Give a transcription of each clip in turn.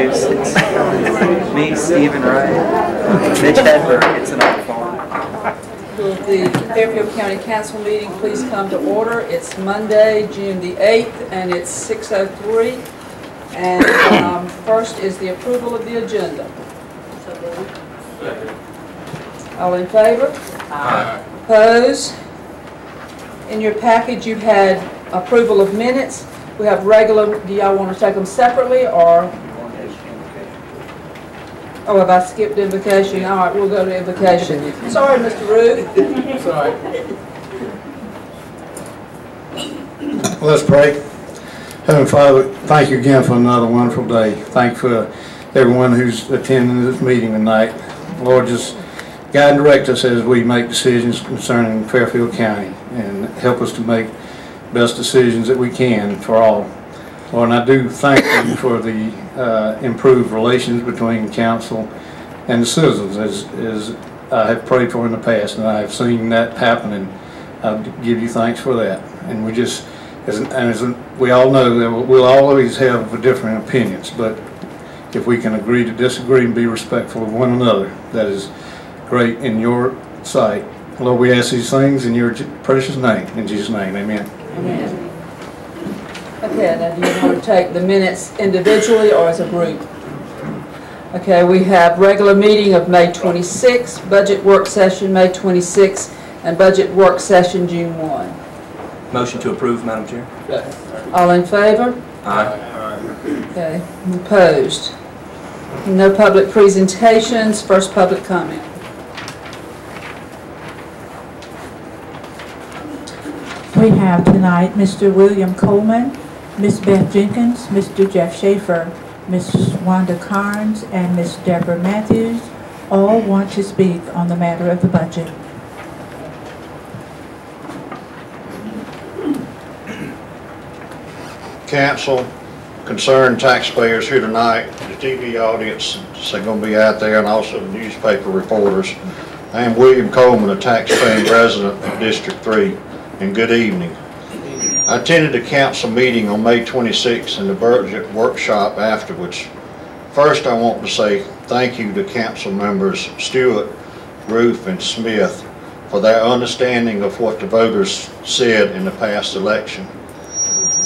Me, Stephen Wright, Mitch Hedberg, it's an old farm. Will the Fairfield County Council meeting please come to order? It's Monday, June the 8th, and it's 6:03. And first is the approval of the agenda. All in favor? Aye. Opposed? In your package you had approval of minutes. We have regular, do y'all want to take them separately or? Oh, have I skipped invocation? All right, we'll go to invocation. Sorry, Mr. Rude. Sorry. Let's pray. Heavenly Father, thank you again for another wonderful day. Thank you for everyone who's attending this meeting tonight. Lord, just guide and direct us as we make decisions concerning Fairfield County and help us to make best decisions that we can for all. Lord, and I do thank you for the improved relations between council and the citizens as I have prayed for in the past, and I have seen that happen, and I give you thanks for that. And we just, as we all know, that we'll always have different opinions, but if we can agree to disagree and be respectful of one another, that is great in your sight. Lord, we ask these things in your precious name. In Jesus' name, amen. Amen. Okay, now do you want to take the minutes individually or as a group? Okay, we have regular meeting of May 26, budget work session May 26, and budget work session June 1. Motion to approve, Madam Chair. All in favor? Aye. Okay, opposed? No public presentations. First public comment. We have tonight Mr. William Coleman, Ms. Beth Jenkins, Mr. Jeff Schaefer, Ms. Wanda Carnes, and Ms. Deborah Matthews. All want to speak on the matter of the budget. Council, concerned taxpayers here tonight, the TV audience is going to be out there, and also the newspaper reporters. I am William Coleman, a tax-paying resident of District 3, and good evening. I attended a council meeting on May 26 and the budget workshop afterwards. First, I want to say thank you to council members Stewart, Roof, and Smith for their understanding of what the voters said in the past election.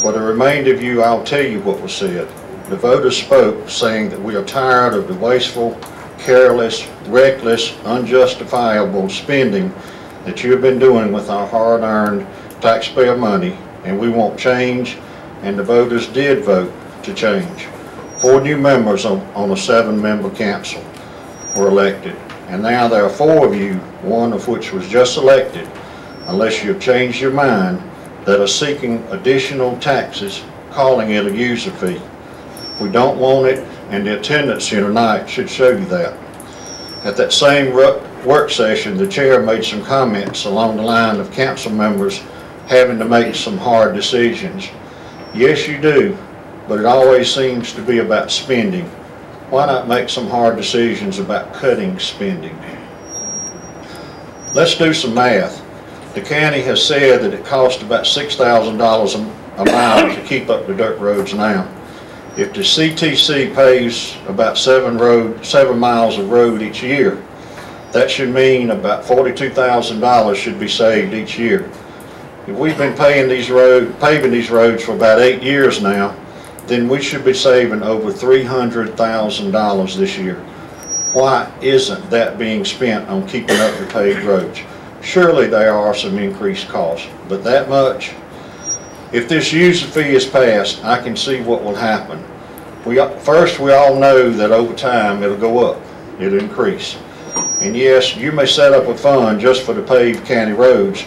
For the remainder of you, I'll tell you what was said. The voters spoke saying that we are tired of the wasteful, careless, reckless, unjustifiable spending that you have been doing with our hard-earned taxpayer money, and we want change, and the voters did vote to change. 4 new members on a 7-member council were elected, and now there are 4 of you, one of which was just elected, unless you've changed your mind, that are seeking additional taxes, calling it a user fee. We don't want it, and the attendance here tonight should show you that. At that same work session, the chair made some comments along the line of council members having to make some hard decisions. Yes, you do, but it always seems to be about spending. Why not make some hard decisions about cutting spending? Let's do some math. The county has said that it costs about $6,000 a mile to keep up the dirt roads now. If the CTC pays about 7 miles of road each year, that should mean about $42,000 should be saved each year. If we've been paving these roads for about 8 years now, then we should be saving over $300,000 this year. Why isn't that being spent on keeping up the paved roads? Surely there are some increased costs, but that much? If this user fee is passed, I can see what will happen. First, we all know that over time it'll go up, it'll increase. And yes, you may set up a fund just for the paved county roads,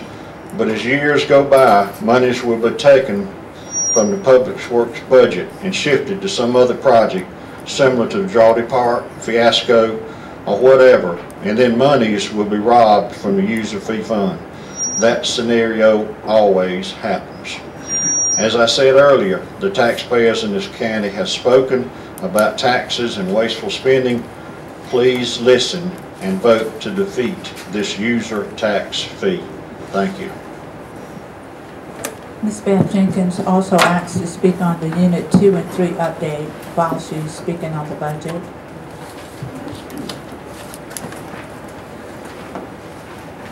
but as years go by, monies will be taken from the public works budget and shifted to some other project similar to the Jolly Park, fiasco, or whatever, and then monies will be robbed from the user fee fund. That scenario always happens. As I said earlier, the taxpayers in this county have spoken about taxes and wasteful spending. Please listen and vote to defeat this user tax fee. Thank you. Ms. Beth Jenkins also asked to speak on the Unit 2 and 3 update while she's speaking on the budget.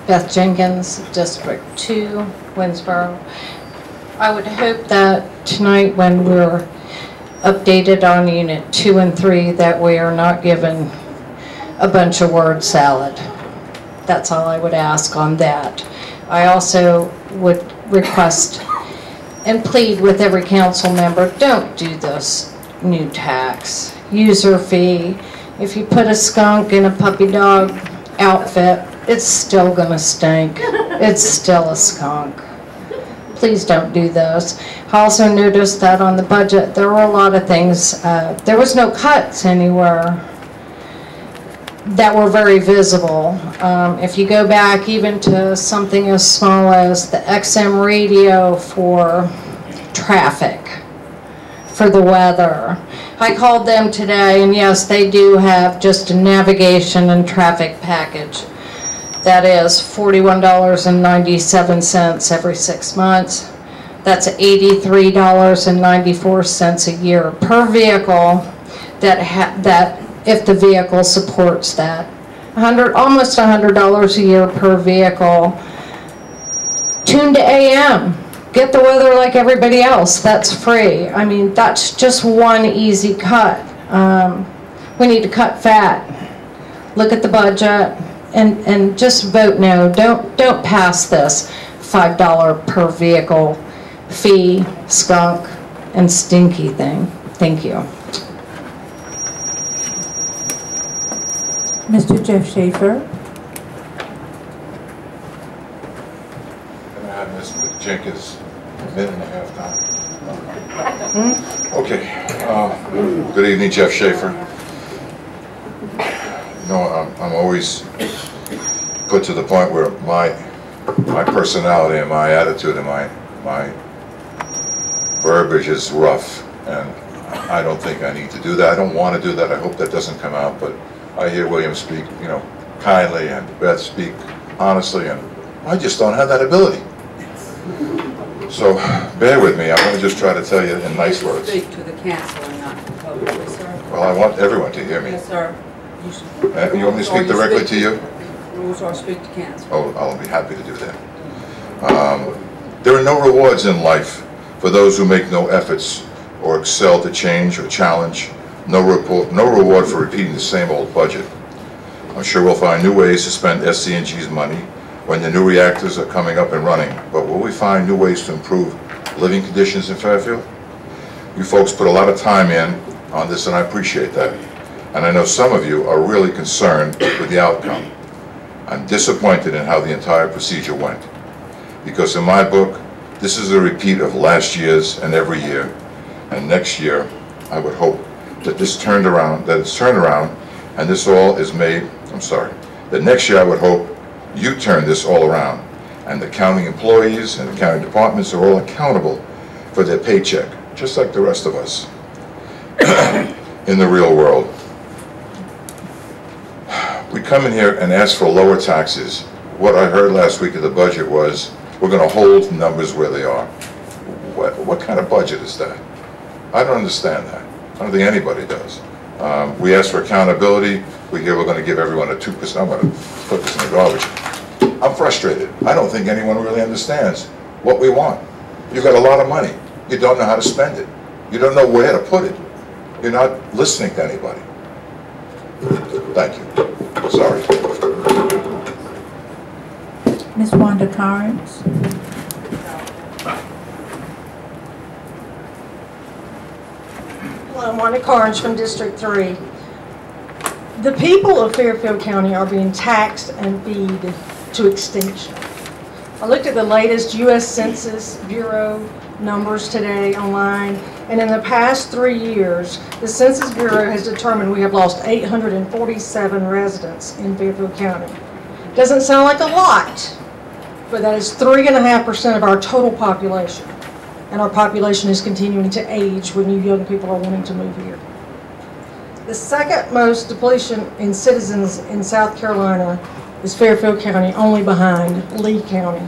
Beth Jenkins, District 2, Winsboro. I would hope that tonight when we're updated on Unit 2 and 3 that we are not given a bunch of word salad. That's all I would ask on that. I also would request and plead with every council member, don't do this new tax. User fee. If you put a skunk in a puppy dog outfit, it's still gonna stink. It's still a skunk. Please don't do those. I also noticed that on the budget, there were a lot of things, there was no cuts anywhere that were very visible. If you go back even to something as small as the XM radio for traffic, for the weather. I called them today, and yes, they do have just a navigation and traffic package. That is $41.97 every 6 months. That's $83.94 a year per vehicle that if the vehicle supports that. Almost $100 a year per vehicle. Tune to AM. Get the weather like everybody else. That's free. I mean, that's just one easy cut. We need to cut fat. Look at the budget and just vote no. Don't pass this $5 per vehicle fee, skunk, and stinky thing. Thank you. Mr. Jeff Schaefer. Can I have Ms. Jenkins a minute and a half time? Okay. Good evening, Jeff Schaefer. You know, I'm always put to the point where my personality and my attitude and my verbiage is rough, and I don't think I need to do that. I don't want to do that. I hope that doesn't come out, but I hear William speak, you know, kindly, and Beth speak honestly, and I just don't have that ability. So bear with me. I want to just try to tell you in nice words. Speak to the council and not to the public, yes, sir. Well, I want everyone to hear me. Yes, sir. You want me to speak directly to you? Rules are speak to council. Oh, I'll be happy to do that. There are no rewards in life for those who make no efforts or excel to change or challenge. No reward for repeating the same old budget. I'm sure we'll find new ways to spend SC&G's money when the new reactors are coming up and running, but will we find new ways to improve living conditions in Fairfield? You folks put a lot of time in on this, and I appreciate that. And I know some of you are really concerned with the outcome. I'm disappointed in how the entire procedure went, because in my book, this is a repeat of last year's and every year. And next year, I would hope that it's turned around, and this all is made, that next year I would hope you turn this all around, and the county employees and the county departments are all accountable for their paycheck, just like the rest of us in the real world. We come in here and ask for lower taxes. What I heard last week of the budget was, we're going to hold numbers where they are. What kind of budget is that? I don't understand that. I don't think anybody does. We ask for accountability. We hear we're going to give everyone a 2%. I'm going to put this in the garbage. I'm frustrated. I don't think anyone really understands what we want. You've got a lot of money. You don't know how to spend it. You don't know where to put it. You're not listening to anybody. Thank you. Sorry. Ms. Wanda Carnes. Hello, I'm Wanda Carnes from District 3. The people of Fairfield County are being taxed and feed to extinction. I looked at the latest U.S. Census Bureau numbers today online, and in the past 3 years, the Census Bureau has determined we have lost 847 residents in Fairfield County. Doesn't sound like a lot, but that is 3.5% of our total population. And our population is continuing to age when you young people are wanting to move here. The second most depletion in citizens in South Carolina is Fairfield County, only behind Lee County.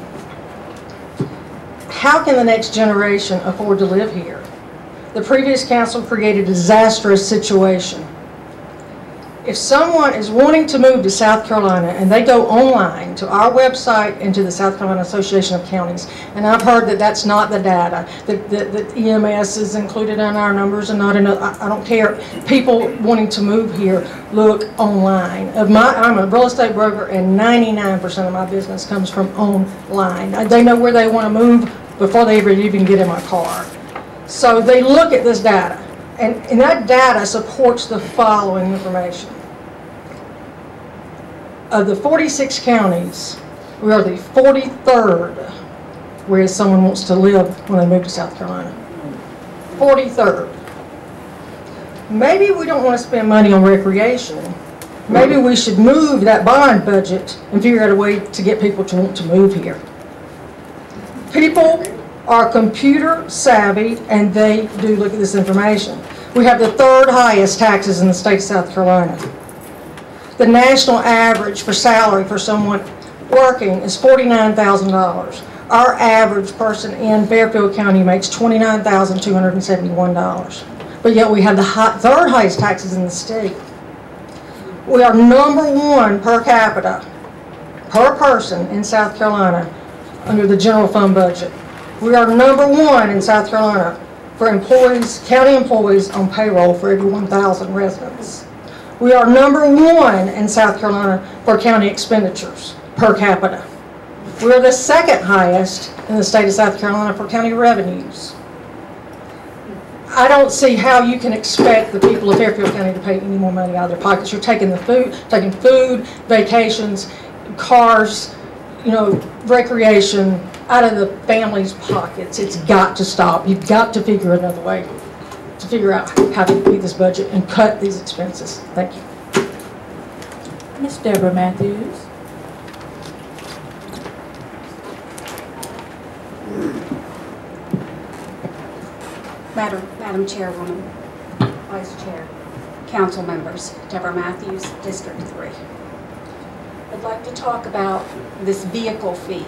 how can the next generation afford to live here? The previous council created a disastrous situation. If someone is wanting to move to South Carolina and they go online to our website and to the South Carolina Association of Counties, and I've heard that that's not the data, that EMS is included in our numbers and not in, I don't care. People wanting to move here look online. I'm a real estate broker and 99% of my business comes from online. They know where they want to move before they ever even get in my car. So they look at this data, and that data supports the following information. Of the 46 counties, we are the 43rd where someone wants to live when they move to South Carolina. 43rd. Maybe we don't want to spend money on recreation. Maybe we should move that bond budget and figure out a way to get people to want to move here. People are computer savvy and they do look at this information. We have the 3rd highest taxes in the state of South Carolina. The national average for salary for someone working is $49,000. Our average person in Fairfield County makes $29,271. But yet we have the 3rd highest taxes in the state. We are #1 per capita, per person in South Carolina under the general fund budget. We are #1 in South Carolina for employees, county employees on payroll for every 1,000 residents. We are #1 in South Carolina for county expenditures per capita. We're the 2nd highest in the state of South Carolina for county revenues. I don't see how you can expect the people of Fairfield County to pay any more money out of their pockets. You're taking food, vacations, cars, recreation out of the family's pockets. It's got to stop. You've got to figure another way to figure out how to beat this budget and cut these expenses. Thank you. Ms. Deborah Matthews. Madam Chairwoman, Vice Chair, Council members, Deborah Matthews, District 3. I'd like to talk about this vehicle fee.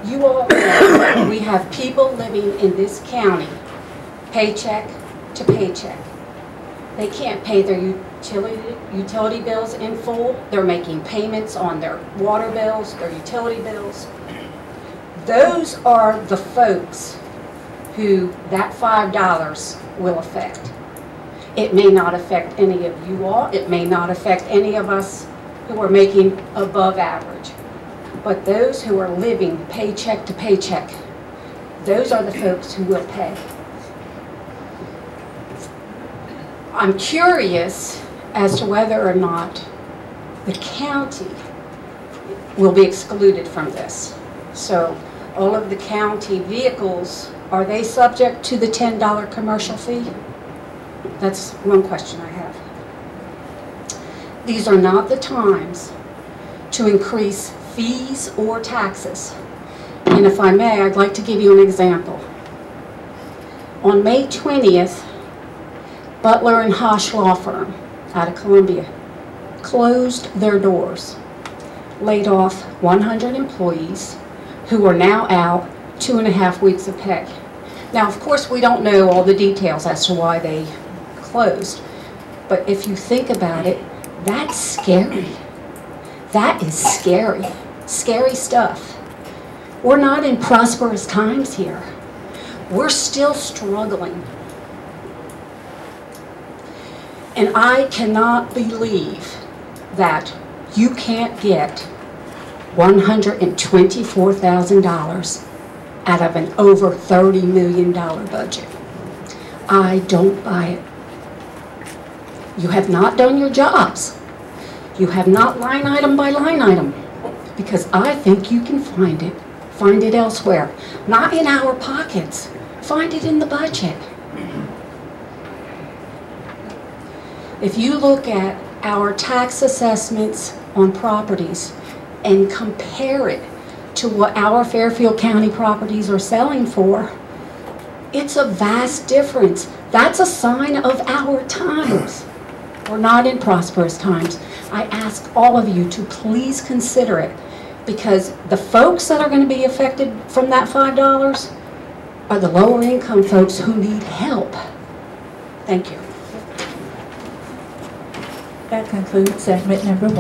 You all know we have people living in this county paycheck to paycheck. They can't pay their utility bills in full. They're making payments on their water bills, their utility bills. Those are the folks who that $5 will affect. It may not affect any of you all. It may not affect any of us who are making above average. But those who are living paycheck to paycheck, those are the folks who will pay. I'm curious as to whether or not the county will be excluded from this. So all of the county vehicles, are they subject to the $10 commercial fee? That's one question I have. These are not the times to increase fees or taxes. And if I may, I'd like to give you an example. On May 20th, Butler and Hosh Law Firm out of Columbia closed their doors, laid off 100 employees who are now out 2.5 weeks of pay. Now, of course, we don't know all the details as to why they closed, but if you think about it, that's scary. That is scary. Scary stuff. We're not in prosperous times here. We're still struggling. And I cannot believe that you can't get $124,000 out of an over $30 million budget. I don't buy it. You have not done your jobs. You have not line item by line item, because I think you can find it elsewhere. Not in our pockets. Find it in the budget. If you look at our tax assessments on properties and compare it to what our Fairfield County properties are selling for, it's a vast difference. That's a sign of our times. We're not in prosperous times. I ask all of you to please consider it. Because the folks that are going to be affected from that $5 are the lower income folks who need help. Thank you. That concludes segment number 1.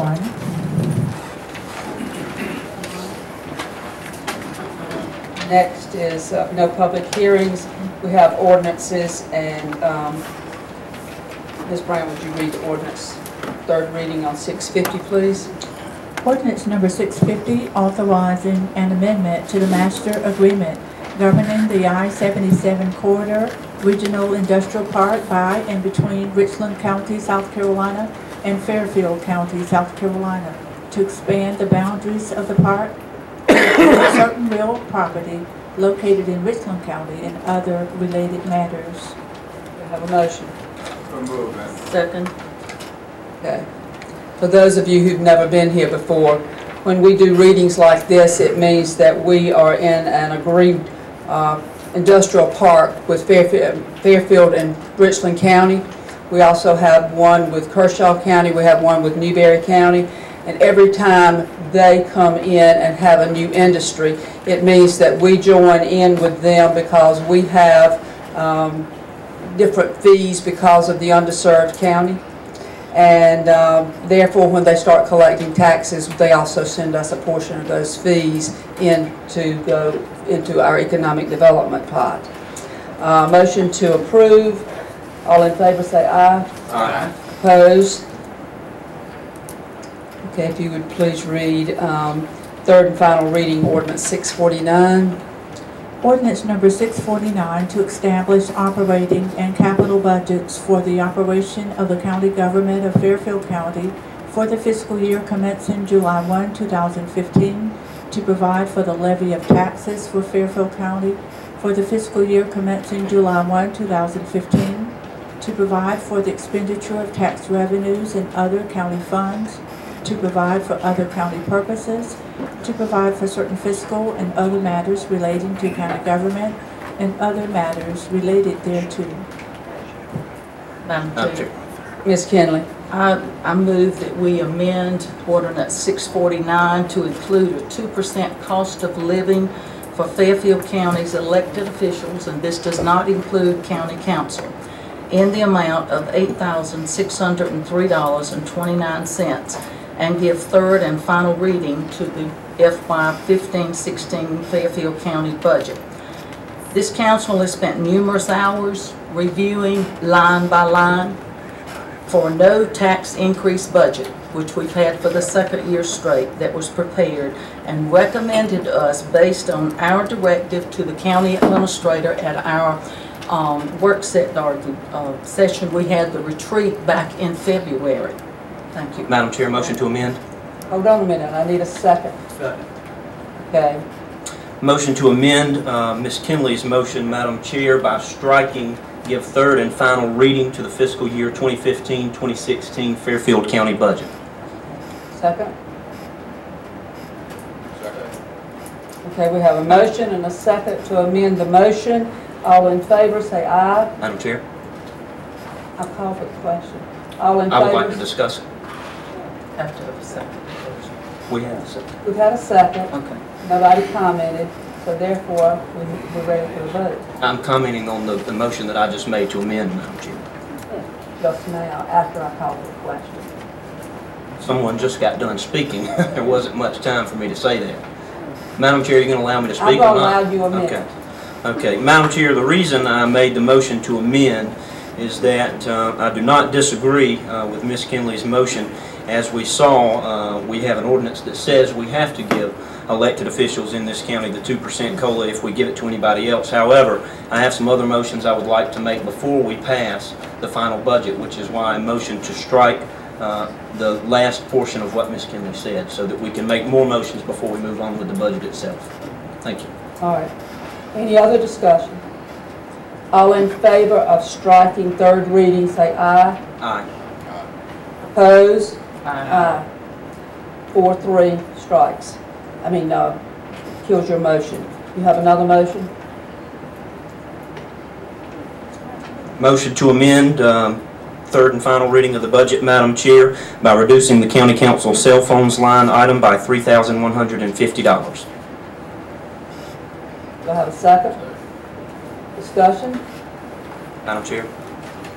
Next is no public hearings. We have ordinances, and Ms. Brown, would you read the ordinance? Third reading on 650, please. Ordinance number 650, authorizing an amendment to the master agreement governing the I-77 corridor regional industrial park by and between Richland County, South Carolina, and Fairfield County, South Carolina, to expand the boundaries of the park, certain real property located in Richland County, and other related matters. We have a motion. So moved, ma'am. Second. Okay. For those of you who've never been here before, when we do readings like this, it means that we are in an agreed industrial park with Fairfield and Richland County. We also have one with Kershaw County. We have one with Newberry County. And every time they come in and have a new industry, it means that we join in with them because we have different fees because of the underserved county. And therefore, when they start collecting taxes, they also send us a portion of those fees into our economic development pot. Motion to approve. All in favor say aye. Aye. Opposed? Okay, if you would please read third and final reading, ordinance 649. Ordinance number 649 to establish operating and capital budgets for the operation of the county government of Fairfield County for the fiscal year commencing July 1, 2015, to provide for the levy of taxes for Fairfield County for the fiscal year commencing July 1, 2015, to provide for the expenditure of tax revenues and other county funds, to provide for other county purposes, to provide for certain fiscal and other matters relating to county government and other matters related thereto. Madam Chair, Ms. Kinley. I move that we amend ordinance 649 to include a 2% cost of living for Fairfield County's elected officials, and this does not include county council, in the amount of $8,603.29, and give third and final reading to the FY 15-16 Fairfield County budget. This council has spent numerous hours reviewing line by line for no tax increase budget, which we've had for the second year straight, that was prepared and recommended to us based on our directive to the county administrator at our work session. We had the retreat back in February. Thank you. Madam Chair, motion to amend. Hold on a minute, I need a second. Second. Okay. Motion to amend Ms. Kinley's motion, Madam Chair, by striking give third and final reading to the fiscal year 2015-2016 Fairfield County budget. Second. Second. Okay, we have a motion and a second to amend the motion. All in favor say aye. Madam Chair, I'll call for the question. All in I favor? would like to discuss it. Have to have a second. We have a second. We've had a second. Okay. Nobody commented, so therefore we're ready for the vote. I'm commenting on the motion that I just made to amend, Madam Chair. Just now, after I call for the question. Someone just got done speaking. There wasn't much time for me to say that. Madam Chair, are you going to allow me to speak I'm or going to not? allow you a minute. Okay. Okay. Madam Chair, the reason I made the motion to amend is that I do not disagree with Ms. Kinley's motion. As we saw, we have an ordinance that says we have to give elected officials in this county the 2% COLA if we give it to anybody else. However, I have some other motions I would like to make before we pass the final budget, which is why I motioned to strike the last portion of what Ms. Kinley said, so that we can make more motions before we move on with the budget itself. Thank you. All right. Any other discussion? All in favor of striking third reading, say aye. Aye. Opposed? Aye. 4-3 strikes. Kills your motion. You have another motion? Motion to amend third and final reading of the budget, Madam Chair, by reducing the County Council cell phones line item by $3,150. Do I have a second? Discussion? Madam Chair?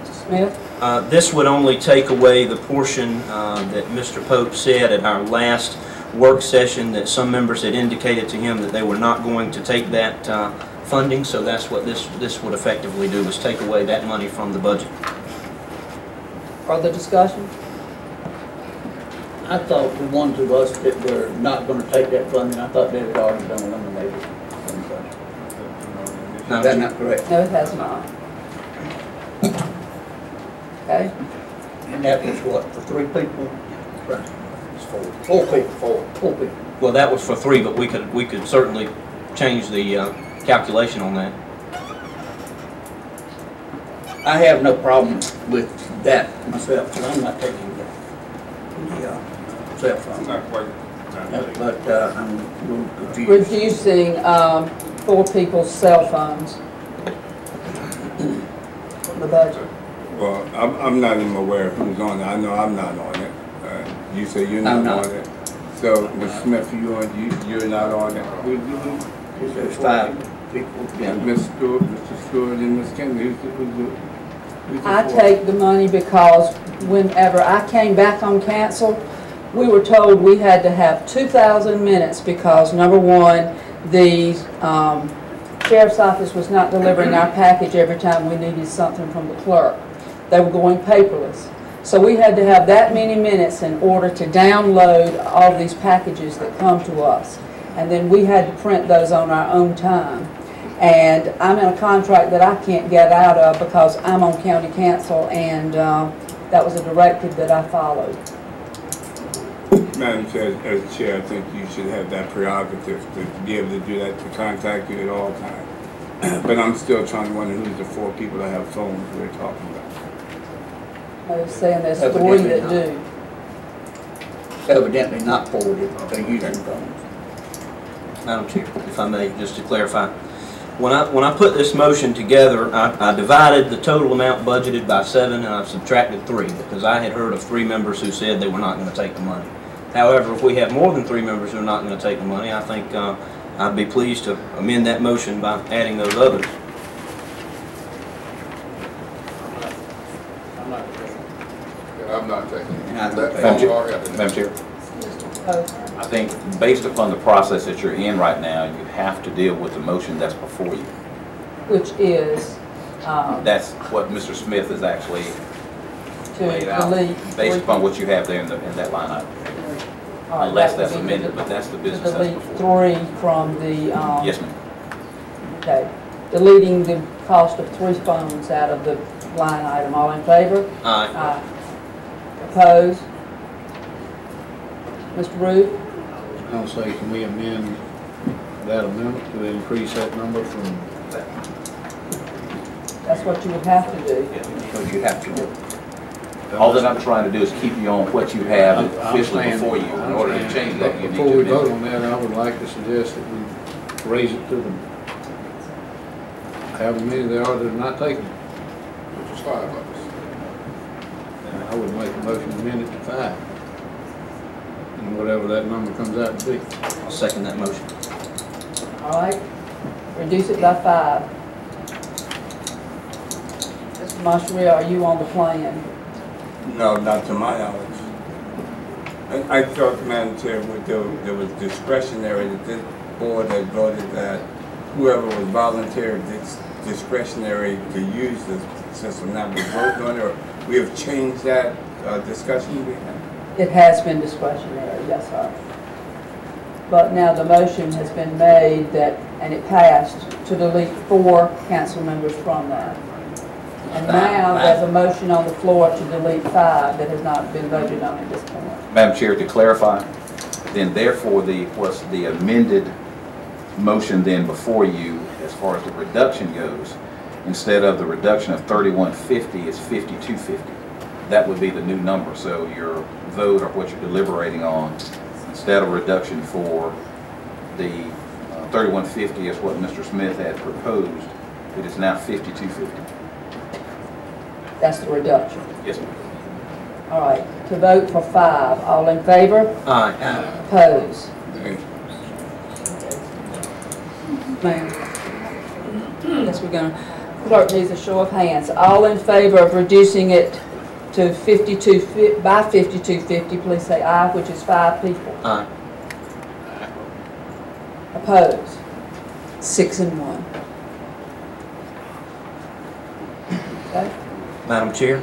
Mr. Smith? This would only take away the portion that Mr. Pope said at our last work session, that some members had indicated to him that they were not going to take that funding, so that's what this would effectively do, is take away that money from the budget. Further discussion? I thought the ones of us that were not going to take that funding, I thought they had already been eliminated. Is that not correct? No, it has not. Okay. And that was what, for 3 people? Right. It's 4 people. 4 people. Well, that was for 3, but we could certainly change the calculation on that. I have no problem with that myself, because I'm not taking the cell phone. Not quite. But I'm a little confused. Reducing 4 people's cell phones from the budget. Well, I'm not even aware of who's on it. I know I'm not on it. You say you're not on it. So, Ms. Smith, you're not on it. There's 5 people. Yeah, Ms. Stewart, Mr. Stewart, and Ms. Kennedy. I take the money because whenever I came back on council, we were told we had to have 2,000 minutes because, number one, the sheriff's office was not delivering our package every time we needed something from the clerk. They were going paperless. So we had to have that many minutes in order to download all these packages that come to us. And then we had to print those on our own time. And I'm in a contract that I can't get out of because I'm on county council, and that was a directive that I followed. Madam Chair, as chair, I think you should have that prerogative to be able to do that, to contact you at all times. But I'm still trying to wonder who's the 4 people that have phones we're talking about. I was saying there's 3 that do. Evidently not forwarded, they're using phones. Madam Chair, if I may, just to clarify. When I put this motion together, I divided the total amount budgeted by 7, and I subtracted 3, because I had heard of 3 members who said they were not going to take the money. However, if we have more than 3 members who are not going to take the money, I think I'd be pleased to amend that motion by adding those others. I'm not taking it. Madam Chair, I think based upon the process that you're in right now, you have to deal with the motion that's before you. Which is? That's what Mr. Smith has actually laid out, based upon what you have there in that line item. Unless that's amended, but that's the business that's before. Delete 3 from the... Yes, ma'am. Okay. Deleting the cost of 3 phones out of the line item. All in favor? Aye. Aye. Opposed? Mr. Root? I'll say, can we amend that amendment to increase that number from that? That's what you would have to do. What you have to do. All that I'm trying to do is keep you on what you have officially before you. In order to change that, you need to Before we amend vote it. on that, I would like to suggest that we raise it to the, however many there are that are not taking it. Which is 5 of us. And I would make a motion to amend it to 5. And whatever that number comes out to be. I'll second that motion. All right? Reduce it by 5. Mr. Montreal, are you on the plan? No, not to my knowledge. I thought, Madam Chair, there was discretionary, that this board had voted that whoever was volunteer, it's discretionary to use the system. Now we're voting on it, or we have changed that discussion we had? It has been discretionary, yes, sir. But now the motion has been made that, and it passed, to delete 4 council members from that. And now there's a motion on the floor to delete 5 that has not been voted on at this point. Madam Chair, to clarify, then therefore what's the amended motion then before you as far as the reduction goes, instead of the reduction of 3150, it's 5250. That would be the new number. So your vote or what you're deliberating on, instead of reduction for the 3150 is what Mr. Smith had proposed, it is now 5250. That's the reduction. Yes, ma'am. All right, to vote for 5. All in favor? Aye. Oppose? Hey, Ma'am. Guess we're gonna, clerk needs a show of hands. All in favor of reducing it to 52, by 5250, please say aye, which is 5 people. Aye. Oppose? 6 and 1. Okay. Madam Chair,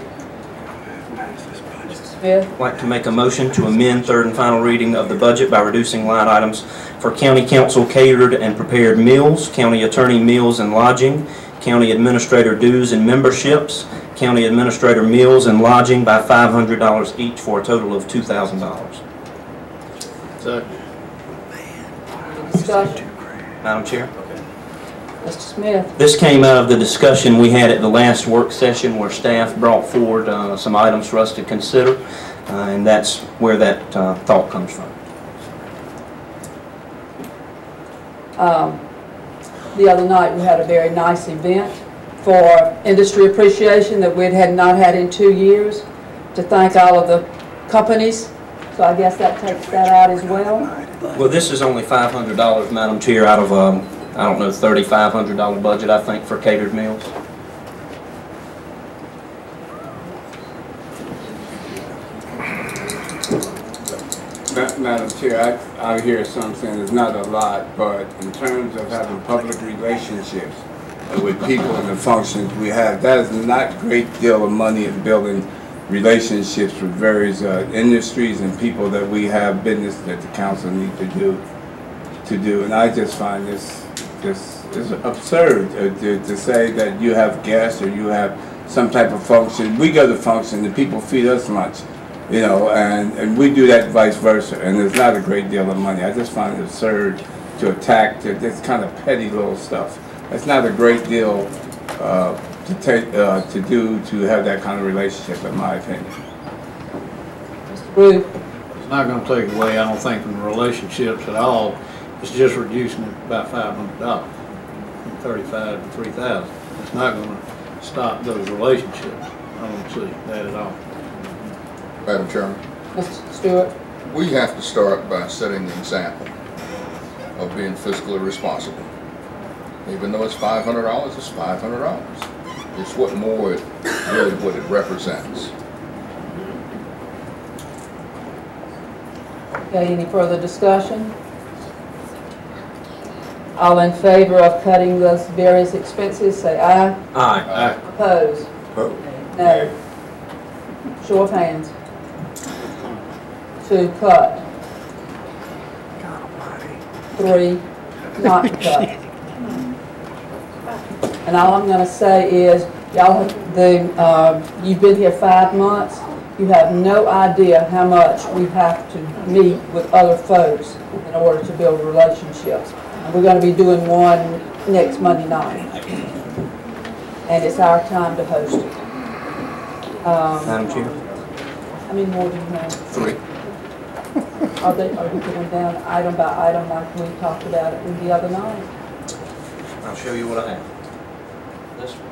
Smith? I'd like to make a motion to amend third and final reading of the budget by reducing line items for county council catered and prepared meals, county attorney meals and lodging, county administrator dues and memberships, county administrator meals and lodging by $500 each for a total of $2,000. Discussion. Madam Chair? Mr. Smith? This came out of the discussion we had at the last work session where staff brought forward some items for us to consider, and that's where that thought comes from. The other night we had a very nice event for industry appreciation that we had not had in 2 years, to thank all of the companies. So I guess that takes that out as well. Well, this is only $500, Madam Chair, out of I don't know, $3,500 budget, I think, for catered meals. Madam Chair, I hear something, it's not a lot, but in terms of having public relationships with people and the functions we have, that is not a great deal of money in building relationships with various industries and people that we have business that the council need to do. And I just find this is absurd to say that you have guests or you have some type of function. We go to function, the people feed us lunch, you know, and we do that vice versa, and there's not a great deal of money. I just find it absurd to attack this kind of petty little stuff. It's not a great deal to do to have that kind of relationship, in my opinion. Mr. Blue? It's not going to take away, I don't think, from relationships at all. It's just reducing it by $500, from 35 to 3,000. It's not going to stop those relationships. I don't see that at all. Madam Chairman, Mr. Stewart? we have to start by setting the example of being fiscally responsible. Even though it's $500, it's $500. It's what more it really what it represents. Okay, any further discussion? All in favor of cutting those various expenses, say aye. Aye. Oppose? No. Show of hands. 2 cut. 3 not cut. And all I'm going to say is, y'all, you've been here 5 months. You have no idea how much we have to meet with other folks in order to build relationships. And we're going to be doing one next Monday night. And it's our time to host it. Madam Chair? How many more do you have? 3. Are we going down item by item like we talked about it the other night? I'll show you what I have. This one.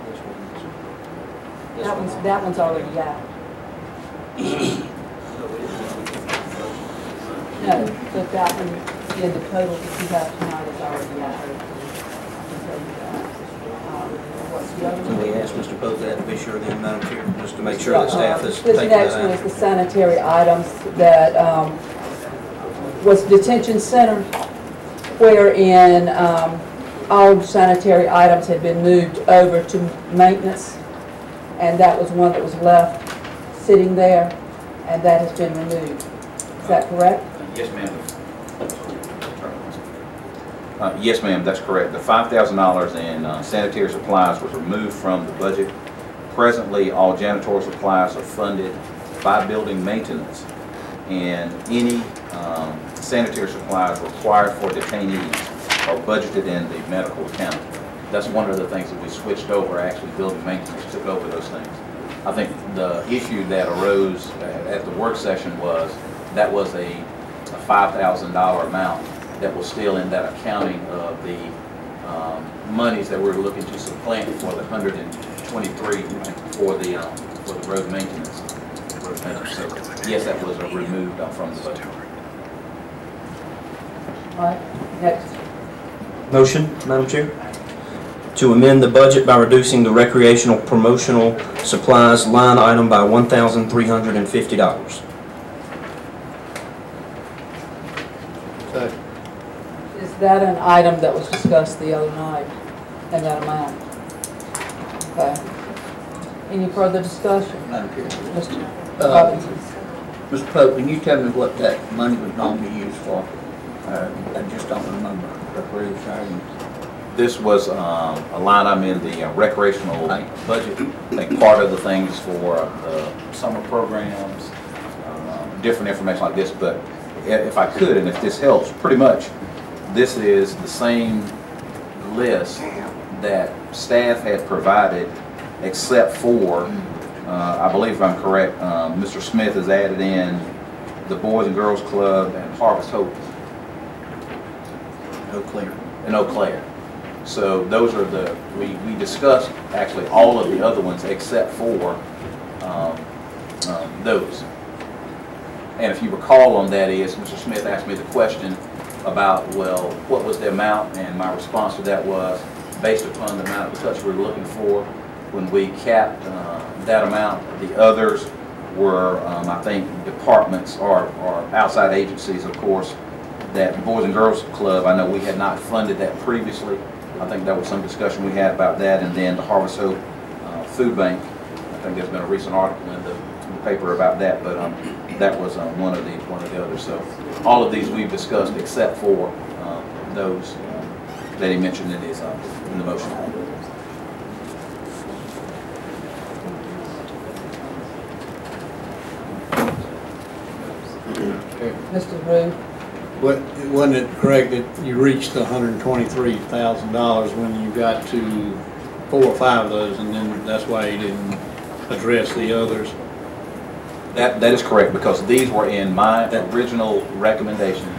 That one's already out. No, but that one, yeah, the total that you have tonight is already out. What's the other Can one? we ask Mr. Pope that to be sure then, Madam Chair, just to make sure that staff is This taking next that one out? is the sanitary items that was detention center, wherein all sanitary items had been moved over to maintenance, and that was one that was left sitting there, and that has been removed. Is that correct? Yes, ma'am. Yes, ma'am, that's correct. The $5,000 in sanitary supplies was removed from the budget. Presently, all janitorial supplies are funded by building maintenance, and any sanitary supplies required for detainees are budgeted in the medical account. That's one of the things that we switched over. Actually, building maintenance took over those things. I think the issue that arose at the work session was that was a $5,000 amount that was still in that accounting of the monies that we're looking to supplant for the 123 for the for the road maintenance. So, yes, that was removed from the budget. All right, next. Motion, Madam Chair, to amend the budget by reducing the recreational promotional supplies line item by $1,350. Is that an item that was discussed the other night, and that amount? Okay. Any further discussion? Madam Chair. Mr. Robinson? Mr. Pope, can you tell me what that money was normally used for? I just don't remember. This was a line item in the recreational budget. I think part of the things for the summer programs, different information like this, but if I could, and if this helps, pretty much this is the same list that staff had provided, except for, I believe if I'm correct, Mr. Smith has added in the Boys and Girls Club and Harvest Hope. Eau Claire. In Eau Claire. So those are the, we discussed actually all of the other ones except for those. And if you recall on that is, Mr. Smith asked me the question about, well, what was the amount? And my response to that was, based upon the amount of touch we were looking for, when we capped that amount, the others were, I think, departments or outside agencies, of course. That Boys and Girls Club, I know we had not funded that previously. I think that was some discussion we had about that. And then the Harvest Hope Food Bank, I think there's been a recent article in the paper about that, but that was one of the others. So all of these we've discussed except for those that he mentioned in his in the motion. Mr. Rue? Wasn't it correct that you reached the $123,000 when you got to 4 or 5 of those, and then that's why you didn't address the others? That is correct, because these were in my original recommendation,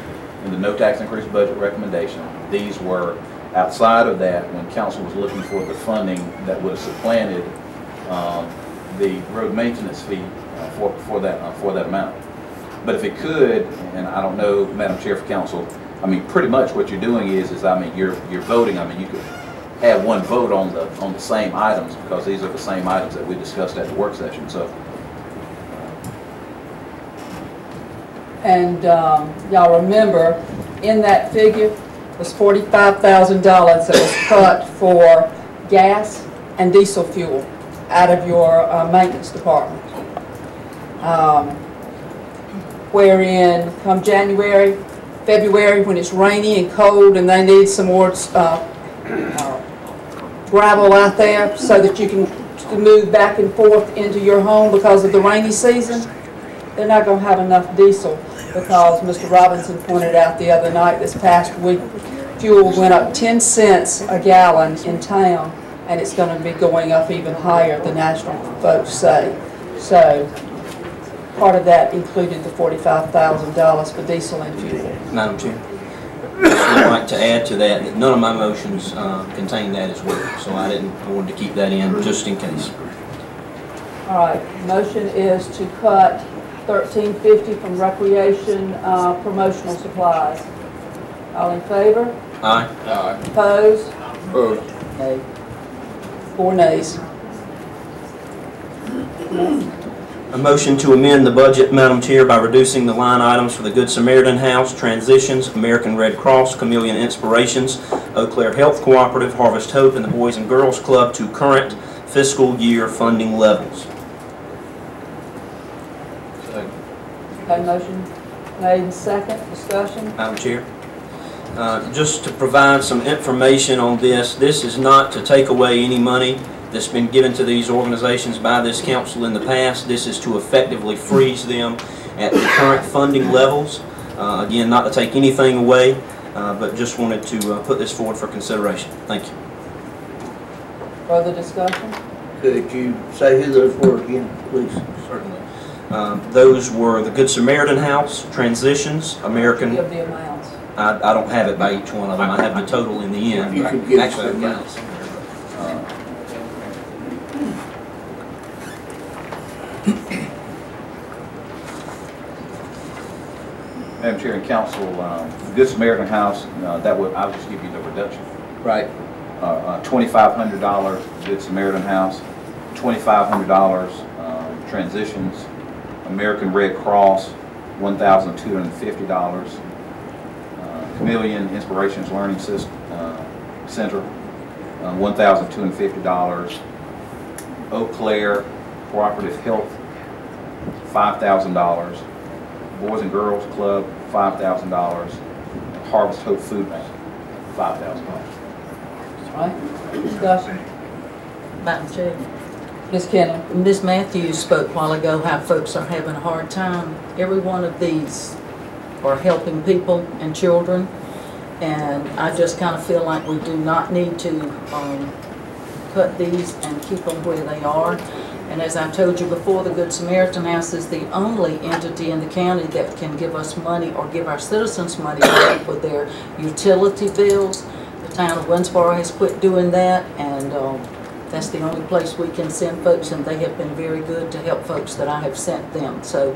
in the no tax increase budget recommendation. These were outside of that when council was looking for the funding that would have supplanted the road maintenance fee for that amount. But if it could, and I don't know, Madam Chair for Council, I mean, pretty much what you're doing is I mean, you're voting. I mean, you could have one vote on the same items, because these are the same items that we discussed at the work session. So. And y'all remember, in that figure was $45,000 that was cut for gas and diesel fuel out of your maintenance department. Wherein come January, February, when it's rainy and cold and they need some more gravel out there so that you can move back and forth into your home because of the rainy season, they're not going to have enough diesel, because Mr. Robinson pointed out the other night, this past week, fuel went up 10 cents a gallon in town, and it's going to be going up even higher, the national folks say. So part of that included the $45,000 for diesel and fuel. Madam Chair, I'd like to add to that none of my motions contain that as well, so I wanted to keep that in just in case. All right, motion is to cut $13.50 from recreation promotional supplies. All in favor? Aye. Aye. Opposed? Opposed. Nay. 4 nays. A motion to amend the budget, Madam Chair, by reducing the line items for the Good Samaritan House, Transitions, American Red Cross, Chameleon Inspirations, Eau Claire Health Cooperative, Harvest Hope, and the Boys and Girls Club to current fiscal year funding levels. Okay, motion made and second. Discussion? Madam Chair, just to provide some information on this, this is not to take away any money that's been given to these organizations by this council in the past. This is to effectively freeze them at the current funding levels. Again, not to take anything away, but just wanted to put this forward for consideration. Thank you. Further discussion? Could you say who those were again, please? Certainly. Those were the Good Samaritan House, Transitions, American. Give the amounts. I don't have it by each one of them. I have the total in the end. You could give us Actually, the amounts. Madam Chair and Council, Good Samaritan House, that would, I'll just give you the reduction. Right. $2,500 Good Samaritan House, $2,500 Transitions, American Red Cross, $1,250, Chameleon Inspirations Learning Center, $1,250, Eau Claire Cooperative Health, $5,000, Boys and Girls Club, $5,000, Harvest Hope Food Bank, $5,000. Right. Discussion. Madam Chair. Ms. Kendall. Ms. Matthews spoke a while ago how folks are having a hard time. Every one of these are helping people and children, and I just kind of feel like we do not need to cut these and keep them where they are. And as I told you before, the Good Samaritan House is the only entity in the county that can give us money or give our citizens money to help with their utility bills. The town of Winsboro has quit doing that, and that's the only place we can send folks, and they have been very good to help folks that I have sent them. So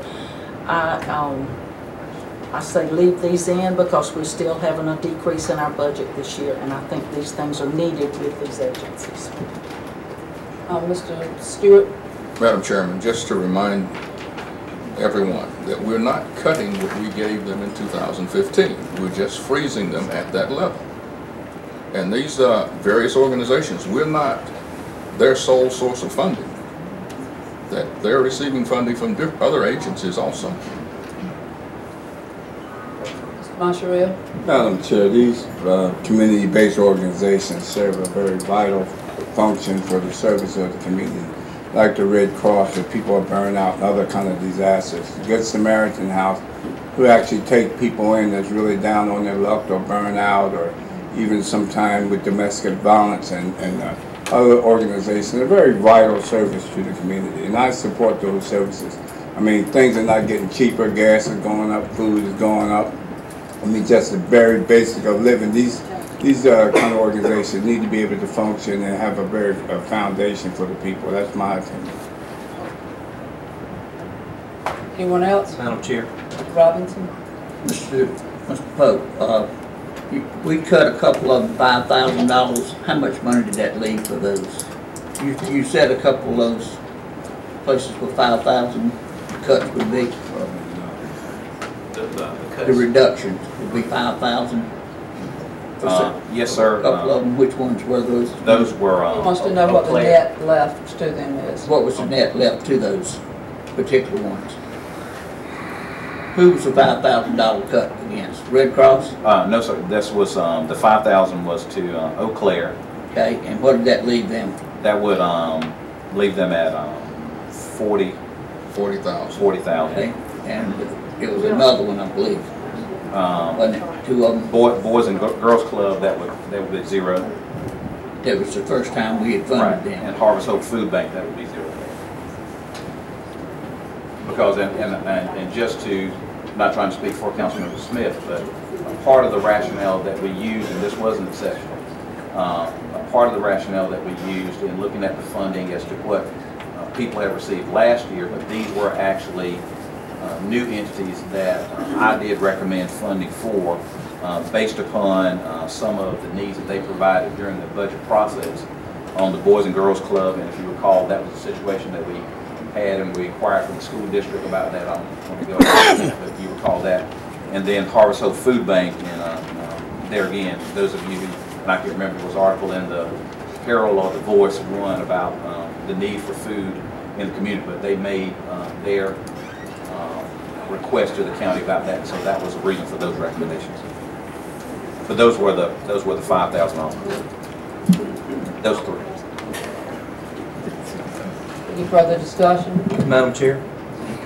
I say leave these in because we're still having a decrease in our budget this year, and I think these things are needed with these agencies. Mr. Stewart. Madam Chairman, just to remind everyone that we're not cutting what we gave them in 2015. We're just freezing them at that level. And these various organizations, we're not their sole source of funding. That they're receiving funding from other agencies also. Mr. Moncherel. Madam Chair, these community-based organizations serve a very vital function for the service of the community, like the Red Cross, where people are burned out and other kind of disasters. The Good Samaritan House, who actually take people in that's really down on their luck or burned out, or even sometime with domestic violence, and other organizations. A very vital service to the community, and I support those services. I mean, things are not getting cheaper, gas is going up, food is going up. I mean, just the very basic of living. These kind of organizations need to be able to function and have a very foundation for the people. That's my opinion. Anyone else? Madam Chair. Robinson. Mr. Pope, we cut a couple of them $5,000. How much money did that leave for those? You said a couple of those places with 5,000 cuts would be. The reduction would be 5,000. Yes, sir. A couple of them. Which ones were those? Those were. He wants to know what the net left to them is. What was the net left to those particular ones? Who was the $5,000 cut against? Red Cross? No, sir. This was the 5,000 was to Eau Claire. Okay, and what did that leave them? That would leave them at 40,000. 40,000. Okay, and it was another one, I believe. Wasn't it? Two of them. Boys and Girls Club, that would be zero. That was the first time we had funded them. And Harvest Hope Food Bank, that would be zero. Because and just to, I'm not trying to speak for Councilmember Smith, but part of the rationale that we used, and this wasn't exceptional, a part of the rationale that we used in looking at the funding as to what people have received last year, but these were actually new entities that I did recommend funding for based upon some of the needs that they provided during the budget process on the Boys and Girls Club. And if you recall, that was a situation that we had, and we inquired from the school district about that. I don't want to go into that, but you recall that. And then Harvest Hope Food Bank, and there again, those of you who, and I can remember, there was an article in the Herald or the Voice one about the need for food in the community, but they made their request to the county about that, so that was the reason for those recommendations. But those were the $5,000. Those three. Any further discussion? Madam Chair,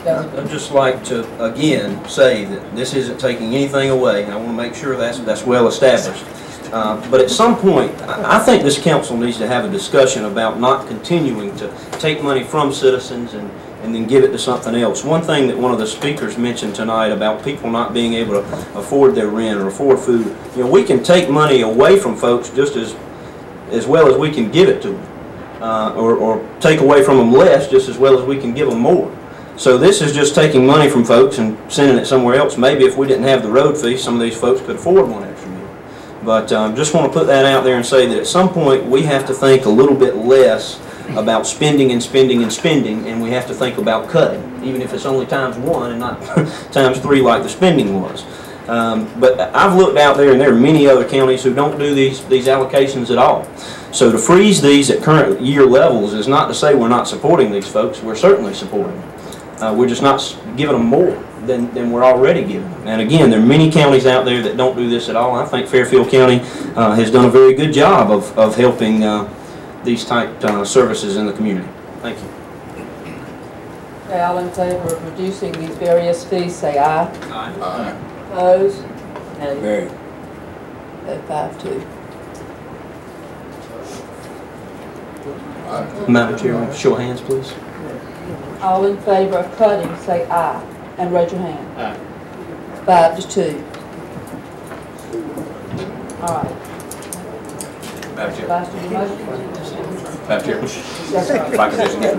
I'd just like to again say that this isn't taking anything away. I want to make sure that's well established. But at some point, I think this council needs to have a discussion about not continuing to take money from citizens and then give it to something else. One thing that one of the speakers mentioned tonight about people not being able to afford their rent or afford food, you know, we can take money away from folks just as well as we can give it to them. or take away from them less just as well as we can give them more. So this is just taking money from folks and sending it somewhere else. Maybe if we didn't have the road fee, some of these folks could afford one extra meal. But just want to put that out there and say that at some point we have to think a little bit less about spending and spending and spending, and we have to think about cutting, even if it's only ×1 and not ×3 like the spending was. But I've looked out there, and there are many other counties who don't do these allocations at all. So to freeze these at current year levels is not to say we're not supporting these folks. We're certainly supporting them. We're just not giving them more than we're already giving them. And again, there are many counties out there that don't do this at all. I think Fairfield County has done a very good job of helping these type services in the community. Thank you. Okay, all in favor of reducing these various fees, say aye. Aye. Opposed? Nay. Nay. Okay, 5-2. Madam Chair, show of hands, please. All in favor of cutting, say aye, and raise your hand. Aye. 5-2. All right. Madam Chair. Last of the motion. Madam Chair, Yes, sir. if I could just get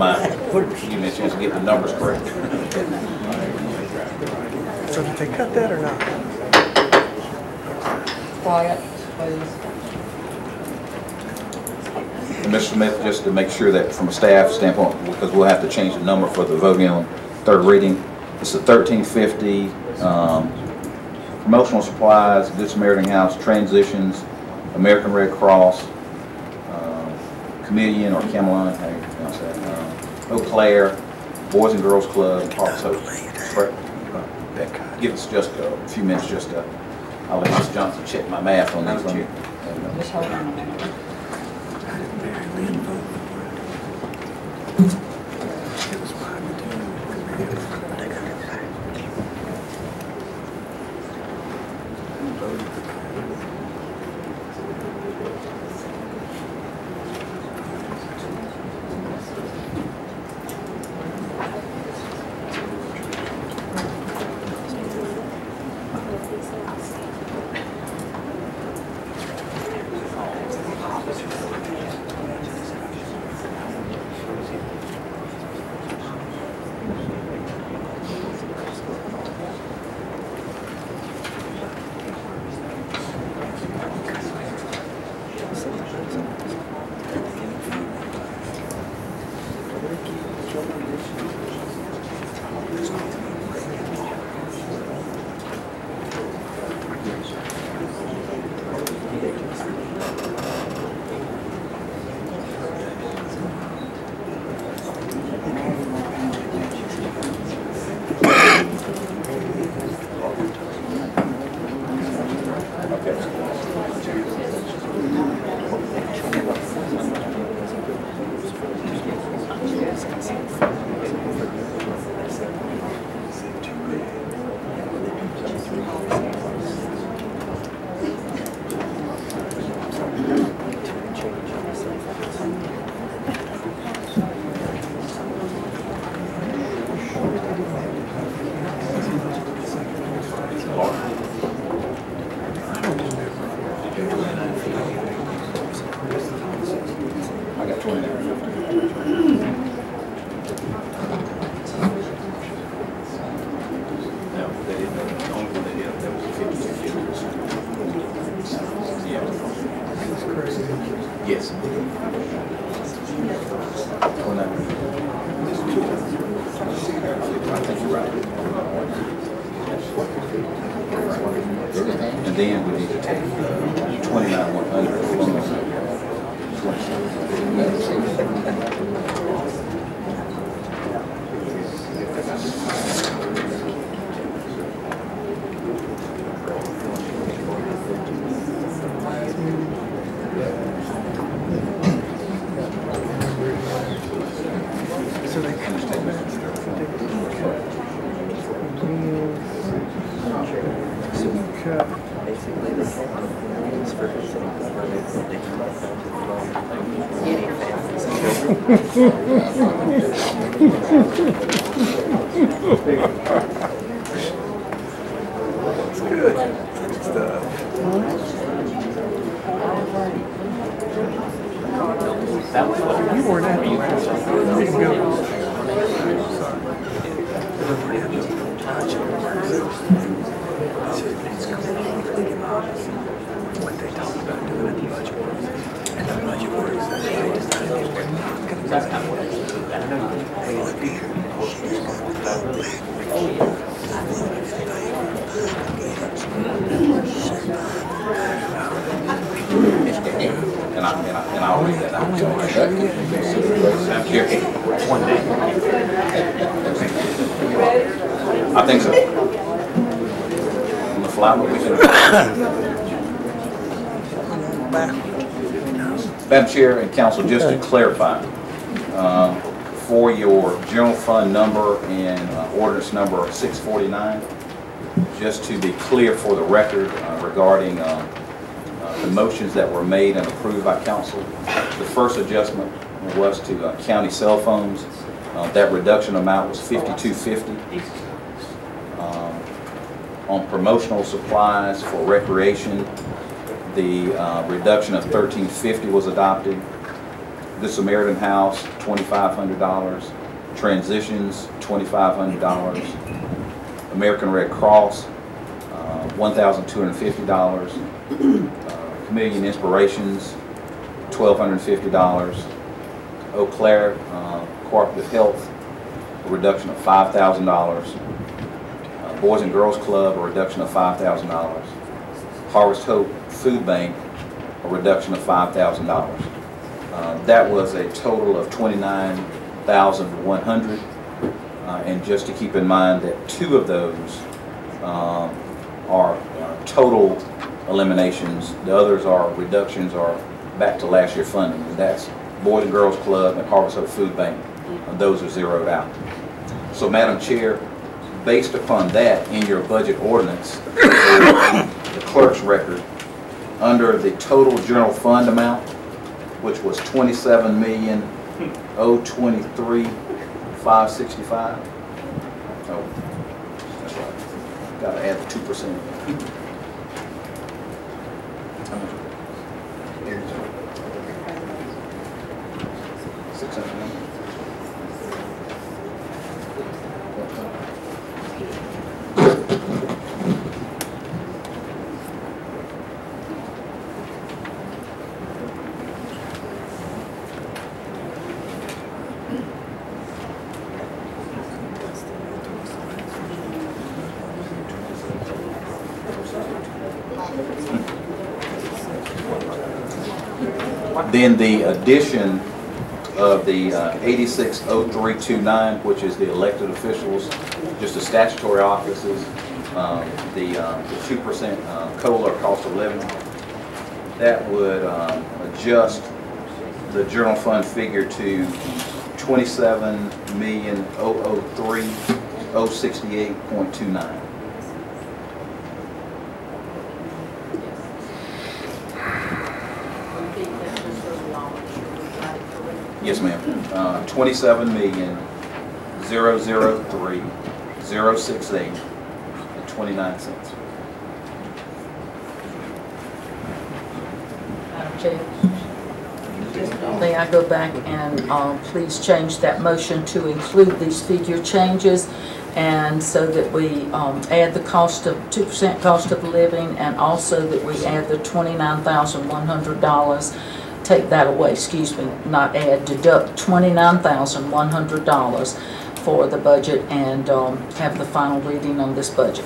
give me a chance to get the numbers correct. So did they cut that or not? Quiet, please. And Mr. Smith, just to make sure that from a staff standpoint, because we'll have to change the number for the voting on third reading, it's a $13.50, promotional supplies, Good Samaritan House, transitions, American Red Cross, Chameleon or Camelon, how you pronounce that, Eau Claire, Boys and Girls Club, also. Give us just a few minutes just to, I'll let Ms. Johnson check my math on these. Just hold on a minute. Yes. I think you're right. And then we need to take 29,100. Basically, the is for city government. They come up It's good. Good stuff. That was what tore that the last what they talked about doing at the budget work. And the budget work is they decided that's kind of what it is. I know and I'll read that out. I'm here. One day. I think so. On the fly, we can. Madam Chair and Council, just to clarify, for your general fund number and ordinance number 649, just to be clear for the record regarding the motions that were made and approved by council, the first adjustment was to county cell phones. That reduction amount was $52.50. On promotional supplies for recreation, the reduction of $13.50 was adopted. The Samaritan House, $2,500. Transitions, $2,500. American Red Cross, $1,250. Chameleon Inspirations, $1,250. Eau Claire Cooperative Health, a reduction of $5,000. Boys and Girls Club, a reduction of $5,000. Harvest Hope Food Bank, a reduction of $5,000. That was a total of $29,100. And just to keep in mind that 2 of those are total eliminations. The others are reductions or back to last year funding. And that's Boys and Girls Club and Harvest Hope Food Bank. Those are zeroed out. So, Madam Chair, based upon that, in your budget ordinance, the clerk's record, under the total general fund amount, which was $27,023,565. Oh, that's right. Got to add the 2%. Then the addition of the 860329, which is the elected officials, just the statutory offices, the 2% COLA, cost of living, that would adjust the general fund figure to $27,003,068.29. Yes, ma'am. $27,003,068.29. Madam Chair, may I go back and please change that motion to include these figure changes, and so that we add the cost of 2% cost of living, and also that we add the $29,100. Take that away, excuse me, not add, deduct $29,100 for the budget, and have the final reading on this budget.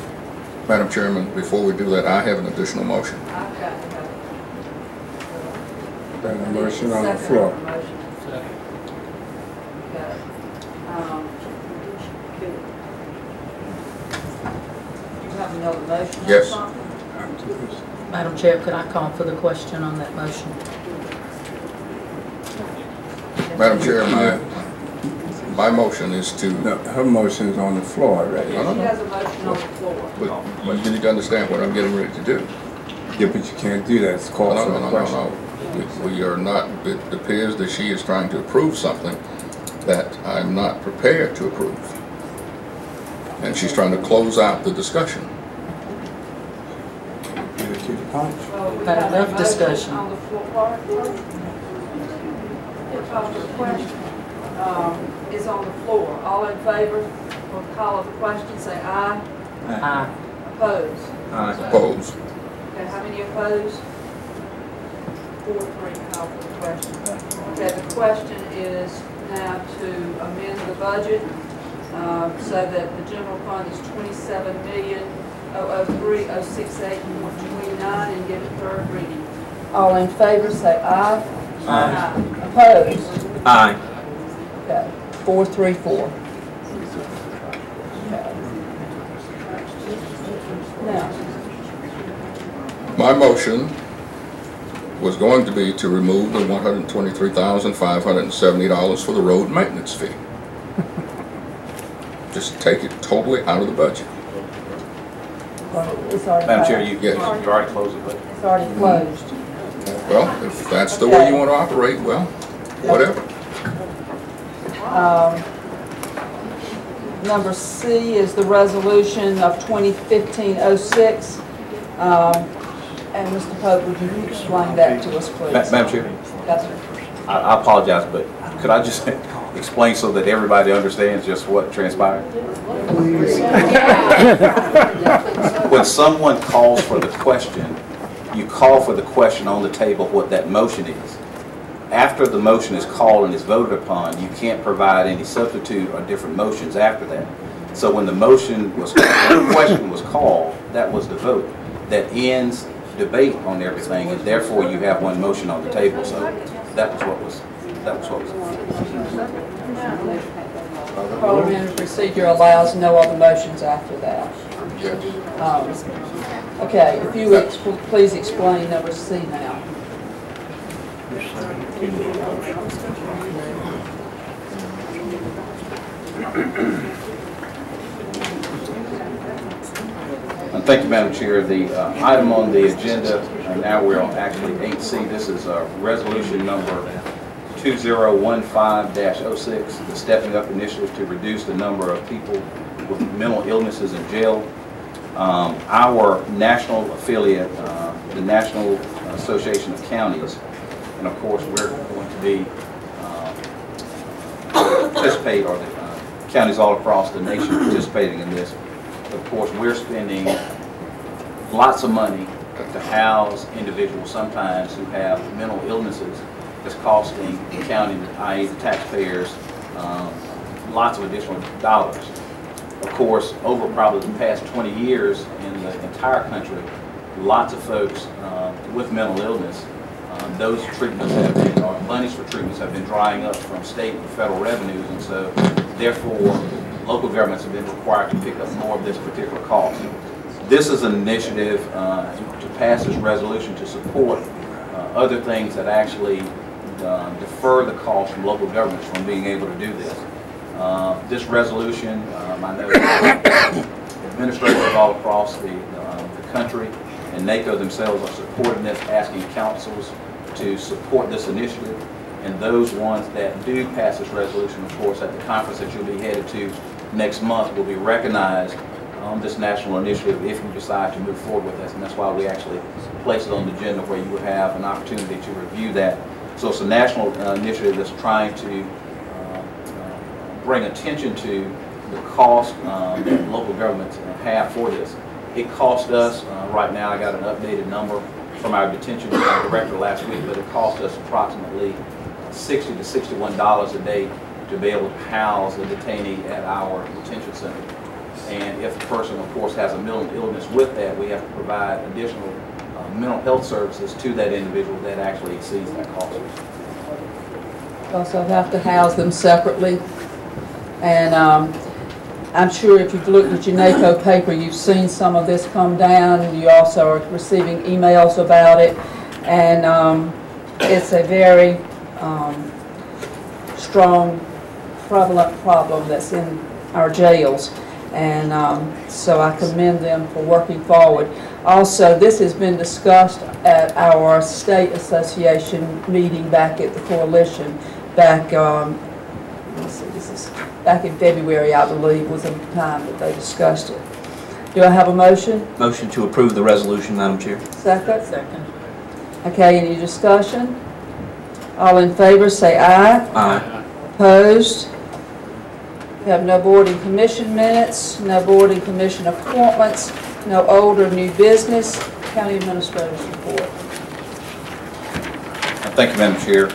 Madam Chairman, before we do that, I have an additional motion. Got a motion on the floor. You have another motion? Yes. Madam Chair, could I call for the question on that motion? Madam Chair, my motion is to... No, her motion is on the floor already. She has a motion on the floor. But you need to understand what I'm getting ready to do. Yeah, but you can't do that. It's called for the question. No. We are not, it appears that she is trying to approve something that I'm not prepared to approve. And she's trying to close out the discussion. Get it to the punch. Had enough discussion. On the floor. You call for the question is on the floor. All in favor of the call of the question, say aye. Aye. Opposed? Aye. Opposed. Okay, how many opposed? 4-3 call for the question. Okay, the question is now to amend the budget so that the general fund is $27,003,068.29 and give it third reading. All in favor, say aye. Aye. Opposed? Aye. Okay, 4-3-4. Now, My motion was going to be to remove the $123,570 for the road maintenance fee. Just take it totally out of the budget. it's already Madam Chair, passed. you Yes. already closed it, but It's already closed. Well, if that's the way you want to operate, well, whatever. Number C is the resolution of 2015-06. And Mr. Pope, would you explain that to us, please? Madam Chair, Yes, sir. I apologize, but could I just explain so that everybody understands just what transpired? When someone calls for the question, you call for the question on the table what that motion is. After the motion is called and is voted upon, you can't provide any substitute or different motions after that. So when the motion was called, when the question was called, that was the vote. That ends debate on everything, and therefore you have one motion on the table. So that was what was. Parliamentary procedure allows no other motions after that. Yes. Okay, if you would please explain number C now. Thank you, Madam Chair. The item on the agenda, now we're on actually 8C. This is resolution number 2015-06, the Stepping Up Initiative to reduce the number of people with mental illnesses in jail. Our national affiliate, the National Association of Counties, and of course we're going to be participate, or the counties all across the nation participating in this. Of course, we're spending lots of money to house individuals sometimes who have mental illnesses. It's costing the county, i.e. the taxpayers, lots of additional dollars. Of course, over probably the past 20 years in the entire country, lots of folks with mental illness, those treatments have been, or monies for treatments have been drying up from state and federal revenues, and so therefore local governments have been required to pick up more of this particular cost. This is an initiative to pass this resolution to support other things that actually defer the cost from local governments from being able to do this. This resolution, I know administrators all across the country and NACO themselves are supporting this, asking councils to support this initiative. And those ones that do pass this resolution, of course, at the conference that you'll be headed to next month, will be recognized on this national initiative if you decide to move forward with this. And that's why we actually place it on the agenda, where you would have an opportunity to review that. So it's a national initiative that's trying to bring attention to the cost that local governments have for this. It cost us, right now I got an updated number from our detention director last week, but it cost us approximately $60 to $61 a day to be able to house a detainee at our detention center. And if the person, of course, has a mental illness with that, we have to provide additional mental health services to that individual that actually exceeds that cost. Also have to house them separately. And I'm sure if you've looked at your NACO paper, you've seen some of this come down. You also are receiving emails about it. And it's a very strong, prevalent problem that's in our jails. And so I commend them for working forward. Also, this has been discussed at our state association meeting back at the coalition back, let's see, this is back in February, I believe, was the time that they discussed it. Do I have a motion? Motion to approve the resolution, Madam Chair. Second? Second. Okay, any discussion? All in favor, say aye. Aye. Opposed? We have no board and commission minutes, no board and commission appointments, no old or new business. County Administrator's report. Thank you, Madam Chair.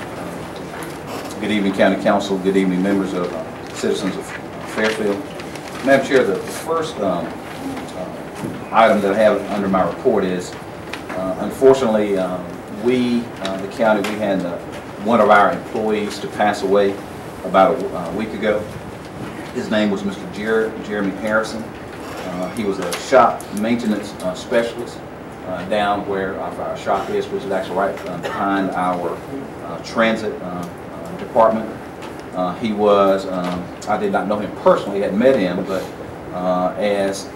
Good evening, County Council. Good evening, members of citizens of Fairfield. Madam Chair, the first item that I have under my report is, unfortunately, the county, we had one of our employees to pass away about a week ago. His name was Mr. Jeremy Harrison. He was a shop maintenance specialist down where our shop is, which is actually right behind our transit department. He was, I did not know him personally, I had met him, but as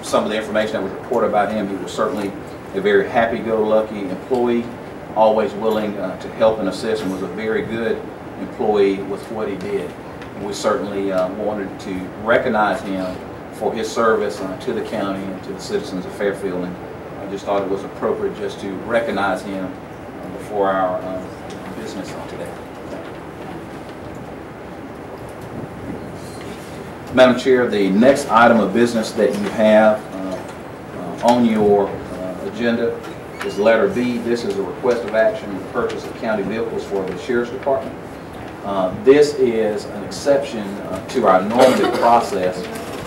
some of the information that was reported about him, he was certainly a very happy-go-lucky employee, always willing to help and assist, and was a very good employee with what he did. And we certainly wanted to recognize him for his service to the county and to the citizens of Fairfield, and I just thought it was appropriate just to recognize him before our business today. Madam Chair, the next item of business that you have on your agenda is letter B. This is a request of action to purchase of county vehicles for the Sheriff's Department. This is an exception to our normative process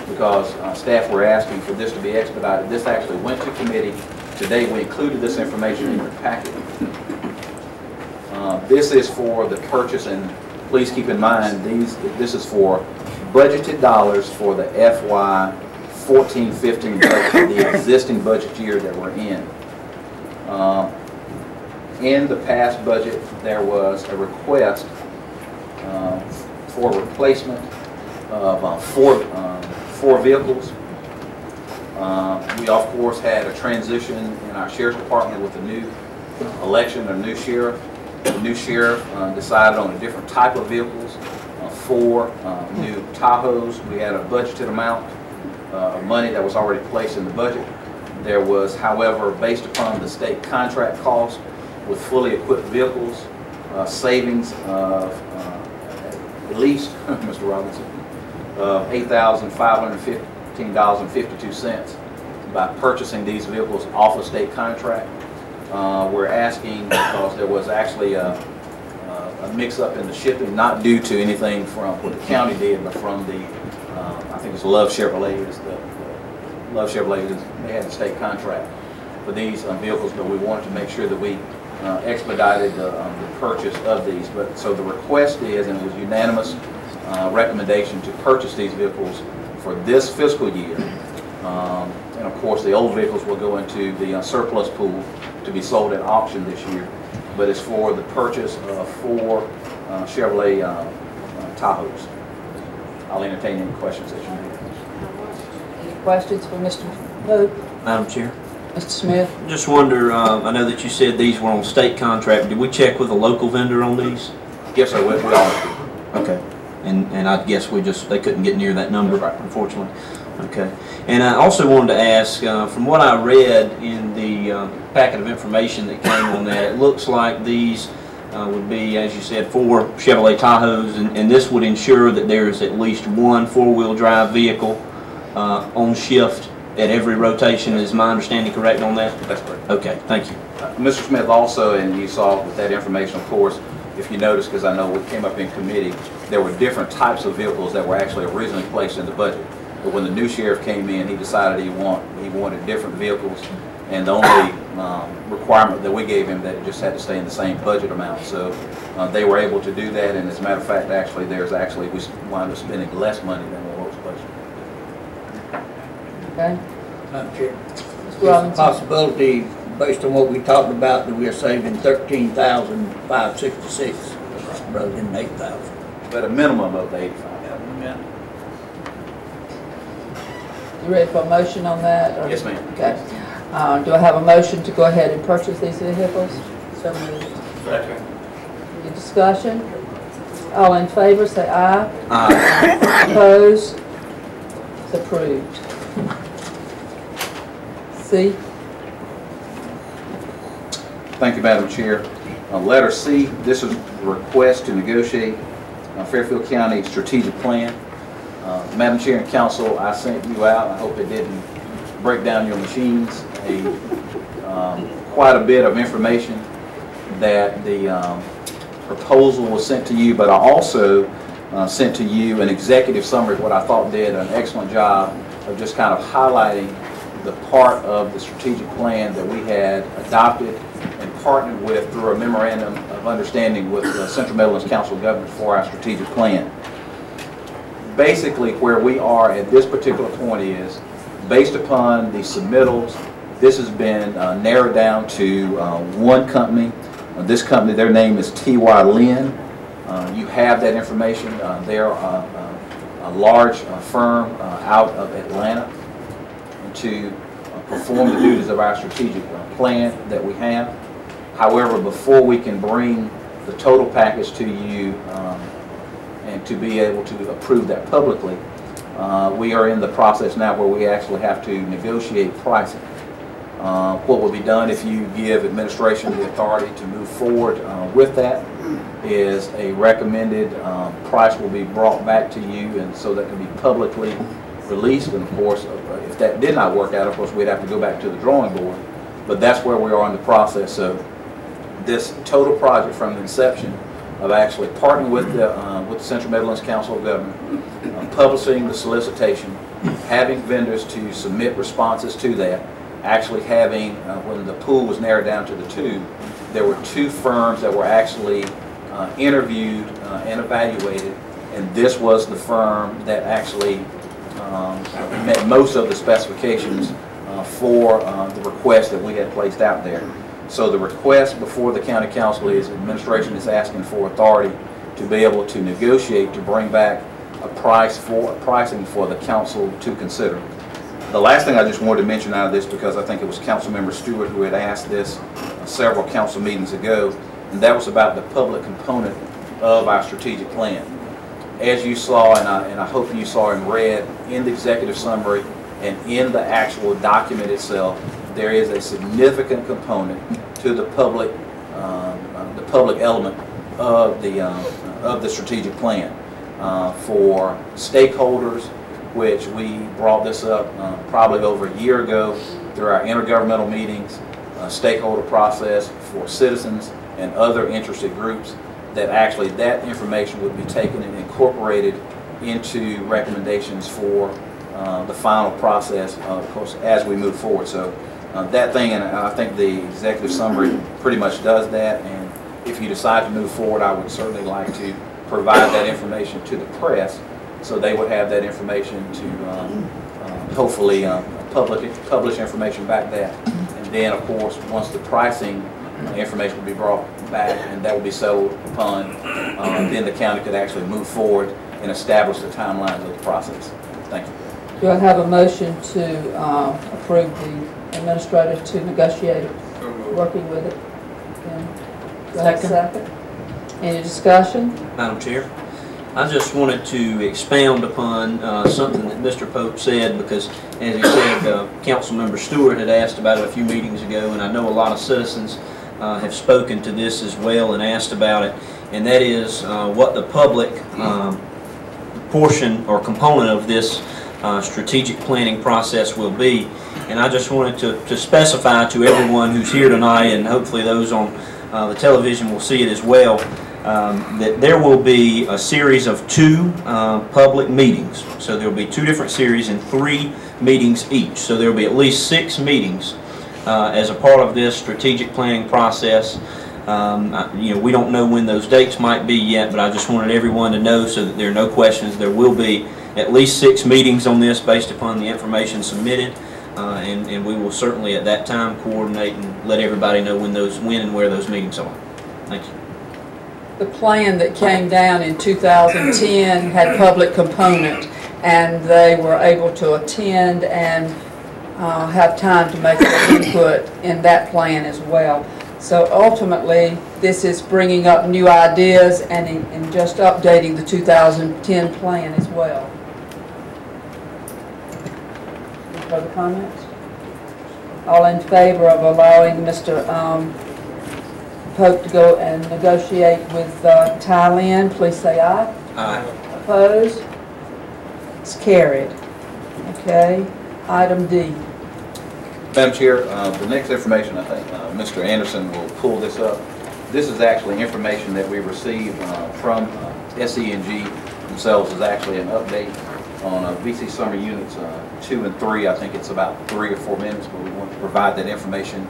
because staff were asking for this to be expedited. This actually went to committee. Today we included this information in your packet. This is for the purchase, and please keep in mind this is for budgeted dollars for the FY 14-15 budget, the existing budget year that we're in. In the past budget, there was a request for replacement of four vehicles. We, of course, had a transition in our Sheriff's Department with the new election, a new sheriff. The new sheriff decided on a different type of vehicles, 4 new Tahoes. We had a budgeted amount of money that was already placed in the budget. There was, however, based upon the state contract cost with fully equipped vehicles, savings of at least, Mr. Robinson, $8,515.52 by purchasing these vehicles off a state contract. We're asking because there was actually a mix-up in the shipping, not due to anything from what the county did, but from the, I think it's Love Chevrolet. Love Chevrolet, they had a state contract for these vehicles, but we wanted to make sure that we expedited the purchase of these. But so the request is, and it was unanimous recommendation to purchase these vehicles for this fiscal year. And of course, the old vehicles will go into the surplus pool to be sold at auction this year. But it's for the purchase of 4 Chevrolet Tahoes. I'll entertain any questions that you may have. Any questions for Mr. Pope? Madam Chair. Mr. Smith? Just wonder, I know that you said these were on state contract. Did we check with a local vendor on these? Yes, sir. We always do. Okay. And I guess they couldn't get near that number, right, unfortunately. Okay. And I also wanted to ask, from what I read in the packet of information that came on that, it looks like these would be, as you said, 4 Chevrolet Tahoes, and this would ensure that there's at least one 4-wheel drive vehicle on shift at every rotation. Is my understanding correct on that? That's correct. Okay, thank you. Mr. Smith, also, and you saw with that information, of course, if you noticed, because I know it came up in committee, there were different types of vehicles that were actually originally placed in the budget. But when the new sheriff came in, he decided he wanted different vehicles, and the only requirement that we gave him that it just had to stay in the same budget amount. So they were able to do that, and as a matter of fact, we wound up spending less money than what was budgeted. Okay. Madam Chair. Mr. There's a Robinson? possibility, based on what we talked about, that we are saving $13,566 rather than $8,000. But a minimum of the 85. You ready for a motion on that? Or? Yes, ma'am. Okay. Do I have a motion to go ahead and purchase these vehicles? So moved. Second. Any discussion? All in favor, say aye. Aye. Opposed? It's approved. C. Thank you, Madam Chair. Letter C, this is a request to negotiate Fairfield County strategic plan. Madam Chair and Council, I sent you out, I hope it didn't break down your machines, quite a bit of information that the proposal was sent to you, but I also sent to you an executive summary, what I thought did an excellent job of just kind of highlighting the part of the strategic plan that we had adopted and partnered with through a memorandum of understanding with the Central Midlands Council of Governments for our strategic plan. Basically, where we are at this particular point is, based upon the submittals, this has been narrowed down to one company. This company, their name is T.Y. Lin. You have that information. They're a large firm out of Atlanta to perform the duties of our strategic plan that we have. However, before we can bring the total package to you and to be able to approve that publicly, we are in the process now where we actually have to negotiate pricing. What will be done if you give administration the authority to move forward with that is a recommended price will be brought back to you, and so that can be publicly released. And of course, if that did not work out, of course we'd have to go back to the drawing board. But that's where we are in the process. So this total project from the inception of actually partnering with the Central Midlands Council of Government, publishing the solicitation, having vendors to submit responses to that, actually having, when the pool was narrowed down to the two, there were two firms that were actually interviewed and evaluated, and this was the firm that actually met most of the specifications for the request that we had placed out there. So the request before the county council is administration is asking for authority to be able to negotiate to bring back a pricing for the council to consider. The last thing I just wanted to mention out of this, because I think it was Councilmember Stewart who had asked this several council meetings ago, and that was about the public component of our strategic plan. As you saw, and I hope you saw and read in the executive summary and in the actual document itself, there is a significant component to the public element of the strategic plan for stakeholders, which we brought this up probably over a year ago through our intergovernmental meetings, stakeholder process for citizens and other interested groups, that actually that information would be taken and incorporated into recommendations for the final process, of course, as we move forward. So that thing, and I think the executive summary pretty much does that, and if you decide to move forward, I would certainly like to provide that information to the press so they would have that information to hopefully publish information back that. And then, of course, once the pricing information will be brought back and that will be settled upon, then the county could actually move forward and establish the timelines of the process. Thank you. Do I have a motion to approve the administrator to negotiate working with it? Do I have a second? Any discussion? Madam Chair, I just wanted to expound upon something that Mr. Pope said, because as he said, Councilmember Stewart had asked about it a few meetings ago, and I know a lot of citizens have spoken to this as well and asked about it, and that is what the public portion or component of this strategic planning process will be. And I just wanted to specify to everyone who's here tonight, and hopefully those on the television will see it as well, that there will be a series of 2 public meetings. So there will be 2 different series and 3 meetings each. So there will be at least 6 meetings as a part of this strategic planning process. You know, we don't know when those dates might be yet, but I just wanted everyone to know so that there are no questions. There will be at least 6 meetings on this based upon the information submitted, and we will certainly at that time coordinate and let everybody know when and where those meetings are. Thank you. The plan that came down in 2010 had public component, and they were able to attend and have time to make their input in that plan as well. So ultimately, this is bringing up new ideas and just updating the 2010 plan as well. Any further comments? All in favor of allowing Mr. Pope to go and negotiate with Thailand, please say aye. Aye. Opposed? It's carried. Okay. Item D. Madam Chair, the next information, I think Mr. Anderson will pull this up. This is actually information that we received from SENG themselves, is actually an update on VC Summer Units 2 and 3. I think it's about 3 or 4 minutes, but we want to provide that information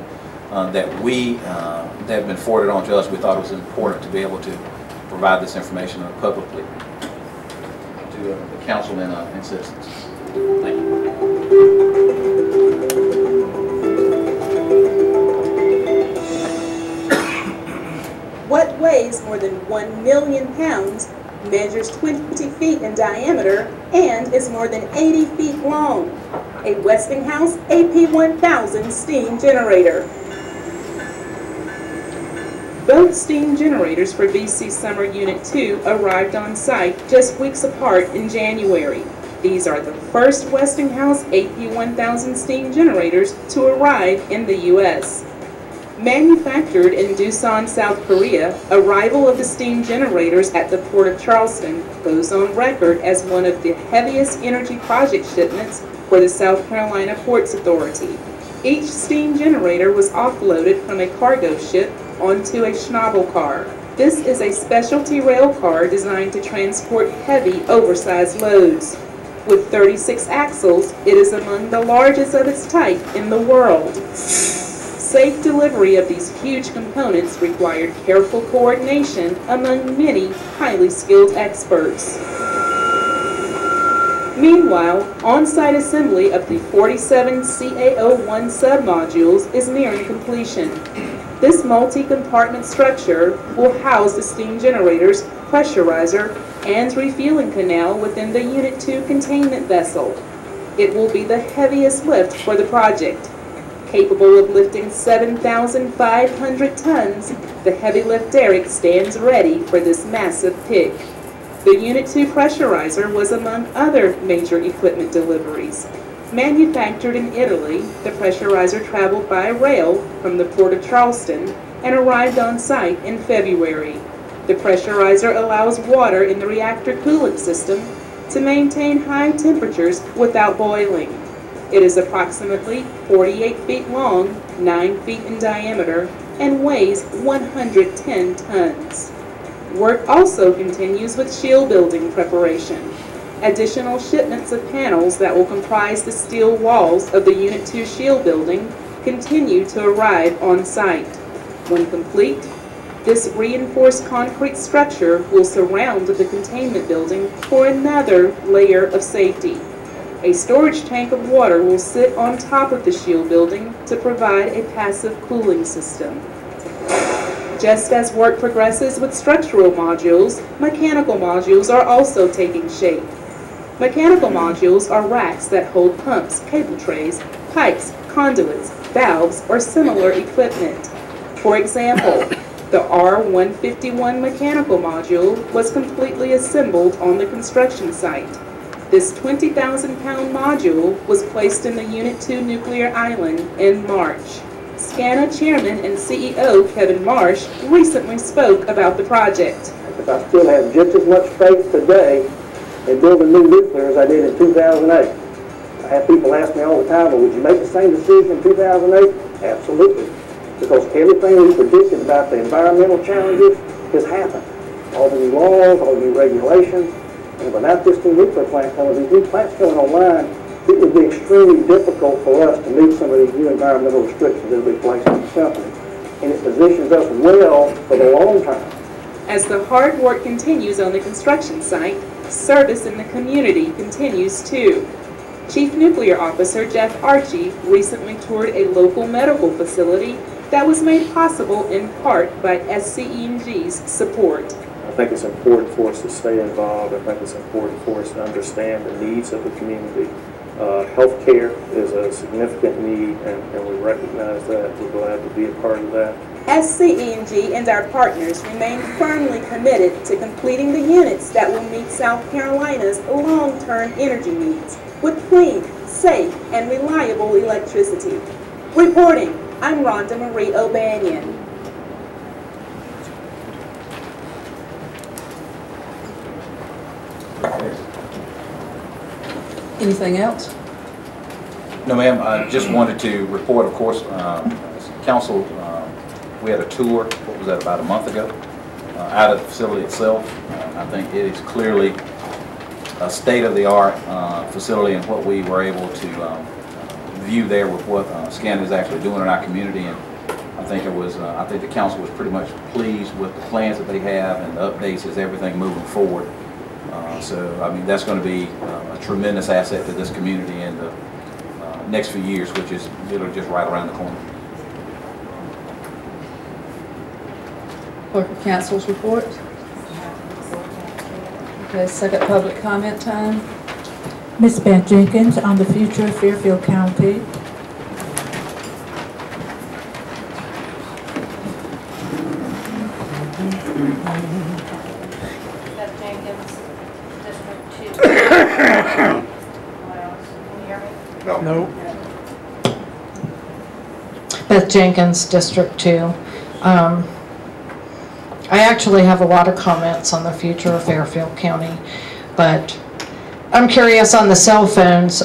that have been forwarded on to us. We thought it was important to be able to provide this information publicly to the council and citizens. Thank you. What weighs more than 1 million pounds, measures 20 feet in diameter, and is more than 80 feet long? A Westinghouse AP1000 steam generator. Both steam generators for VC Summer Unit 2 arrived on site just weeks apart in January. These are the first Westinghouse AP1000 steam generators to arrive in the U.S. Manufactured in Doosan, South Korea, arrival of the steam generators at the Port of Charleston goes on record as one of the heaviest energy project shipments for the South Carolina Ports Authority. Each steam generator was offloaded from a cargo ship onto a Schnabel car. This is a specialty rail car designed to transport heavy, oversized loads. With 36 axles, it is among the largest of its type in the world. Safe delivery of these huge components required careful coordination among many highly skilled experts. Meanwhile, on-site assembly of the 47 CA01 submodules is nearing completion. This multi-compartment structure will house the steam generators, pressurizer, and refueling canal within the Unit 2 containment vessel. It will be the heaviest lift for the project. Capable of lifting 7,500 tons, the heavy lift derrick stands ready for this massive pick. The Unit 2 pressurizer was among other major equipment deliveries. Manufactured in Italy, the pressurizer traveled by rail from the Port of Charleston and arrived on site in February. The pressurizer allows water in the reactor coolant system to maintain high temperatures without boiling. It is approximately 48 feet long, 9 feet in diameter, and weighs 110 tons. Work also continues with shield building preparation. Additional shipments of panels that will comprise the steel walls of the Unit 2 shield building continue to arrive on site. When complete, this reinforced concrete structure will surround the containment building for another layer of safety. A storage tank of water will sit on top of the shield building to provide a passive cooling system. Just as work progresses with structural modules, mechanical modules are also taking shape. Mechanical modules are racks that hold pumps, cable trays, pipes, conduits, valves, or similar equipment. For example, the R151 mechanical module was completely assembled on the construction site. This 20,000-pound module was placed in the Unit 2 nuclear island in March. SCANA Chairman and CEO Kevin Marsh recently spoke about the project. I still have just as much faith today in building new nuclear as I did in 2008. I have people ask me all the time, well, would you make the same decision in 2008? Absolutely. Because everything we predicted about the environmental challenges has happened. All the new laws, all the new regulations. And without this new nuclear plant coming, these new plants coming online, it would be extremely difficult for us to meet some of these new environmental restrictions that will be placed on the company. And it positions us well for the long term. As the hard work continues on the construction site, service in the community continues too. Chief Nuclear Officer Jeff Archie recently toured a local medical facility that was made possible in part by SCENG's support. I think it's important for us to stay involved. I think it's important for us to understand the needs of the community. Healthcare is a significant need, and we recognize that. We're glad to be a part of that. SCENG and our partners remain firmly committed to completing the units that will meet South Carolina's long-term energy needs with clean, safe, and reliable electricity. Reporting, I'm Rhonda Marie O'Banion. Anything else? No, ma'am, I just wanted to report, of course, council, we had a tour, what was that, about a month ago, out of the facility itself. I think it is clearly a state-of-the-art facility, and what we were able to view there with what SCAN is actually doing in our community. And I think I think the council was pretty much pleased with the plans that they have and the updates as everything moving forward. So, I mean, that's going to be a tremendous asset to this community in the next few years, which is literally just right around the corner. Clerk of Council's report. Okay, second public comment time. Ms. Beth Jenkins on the future of Fairfield County. Beth Jenkins, District 2. Can you hear me? No. Beth Jenkins, District 2. I actually have a lot of comments on the future of Fairfield County, but I'm curious on the cell phones,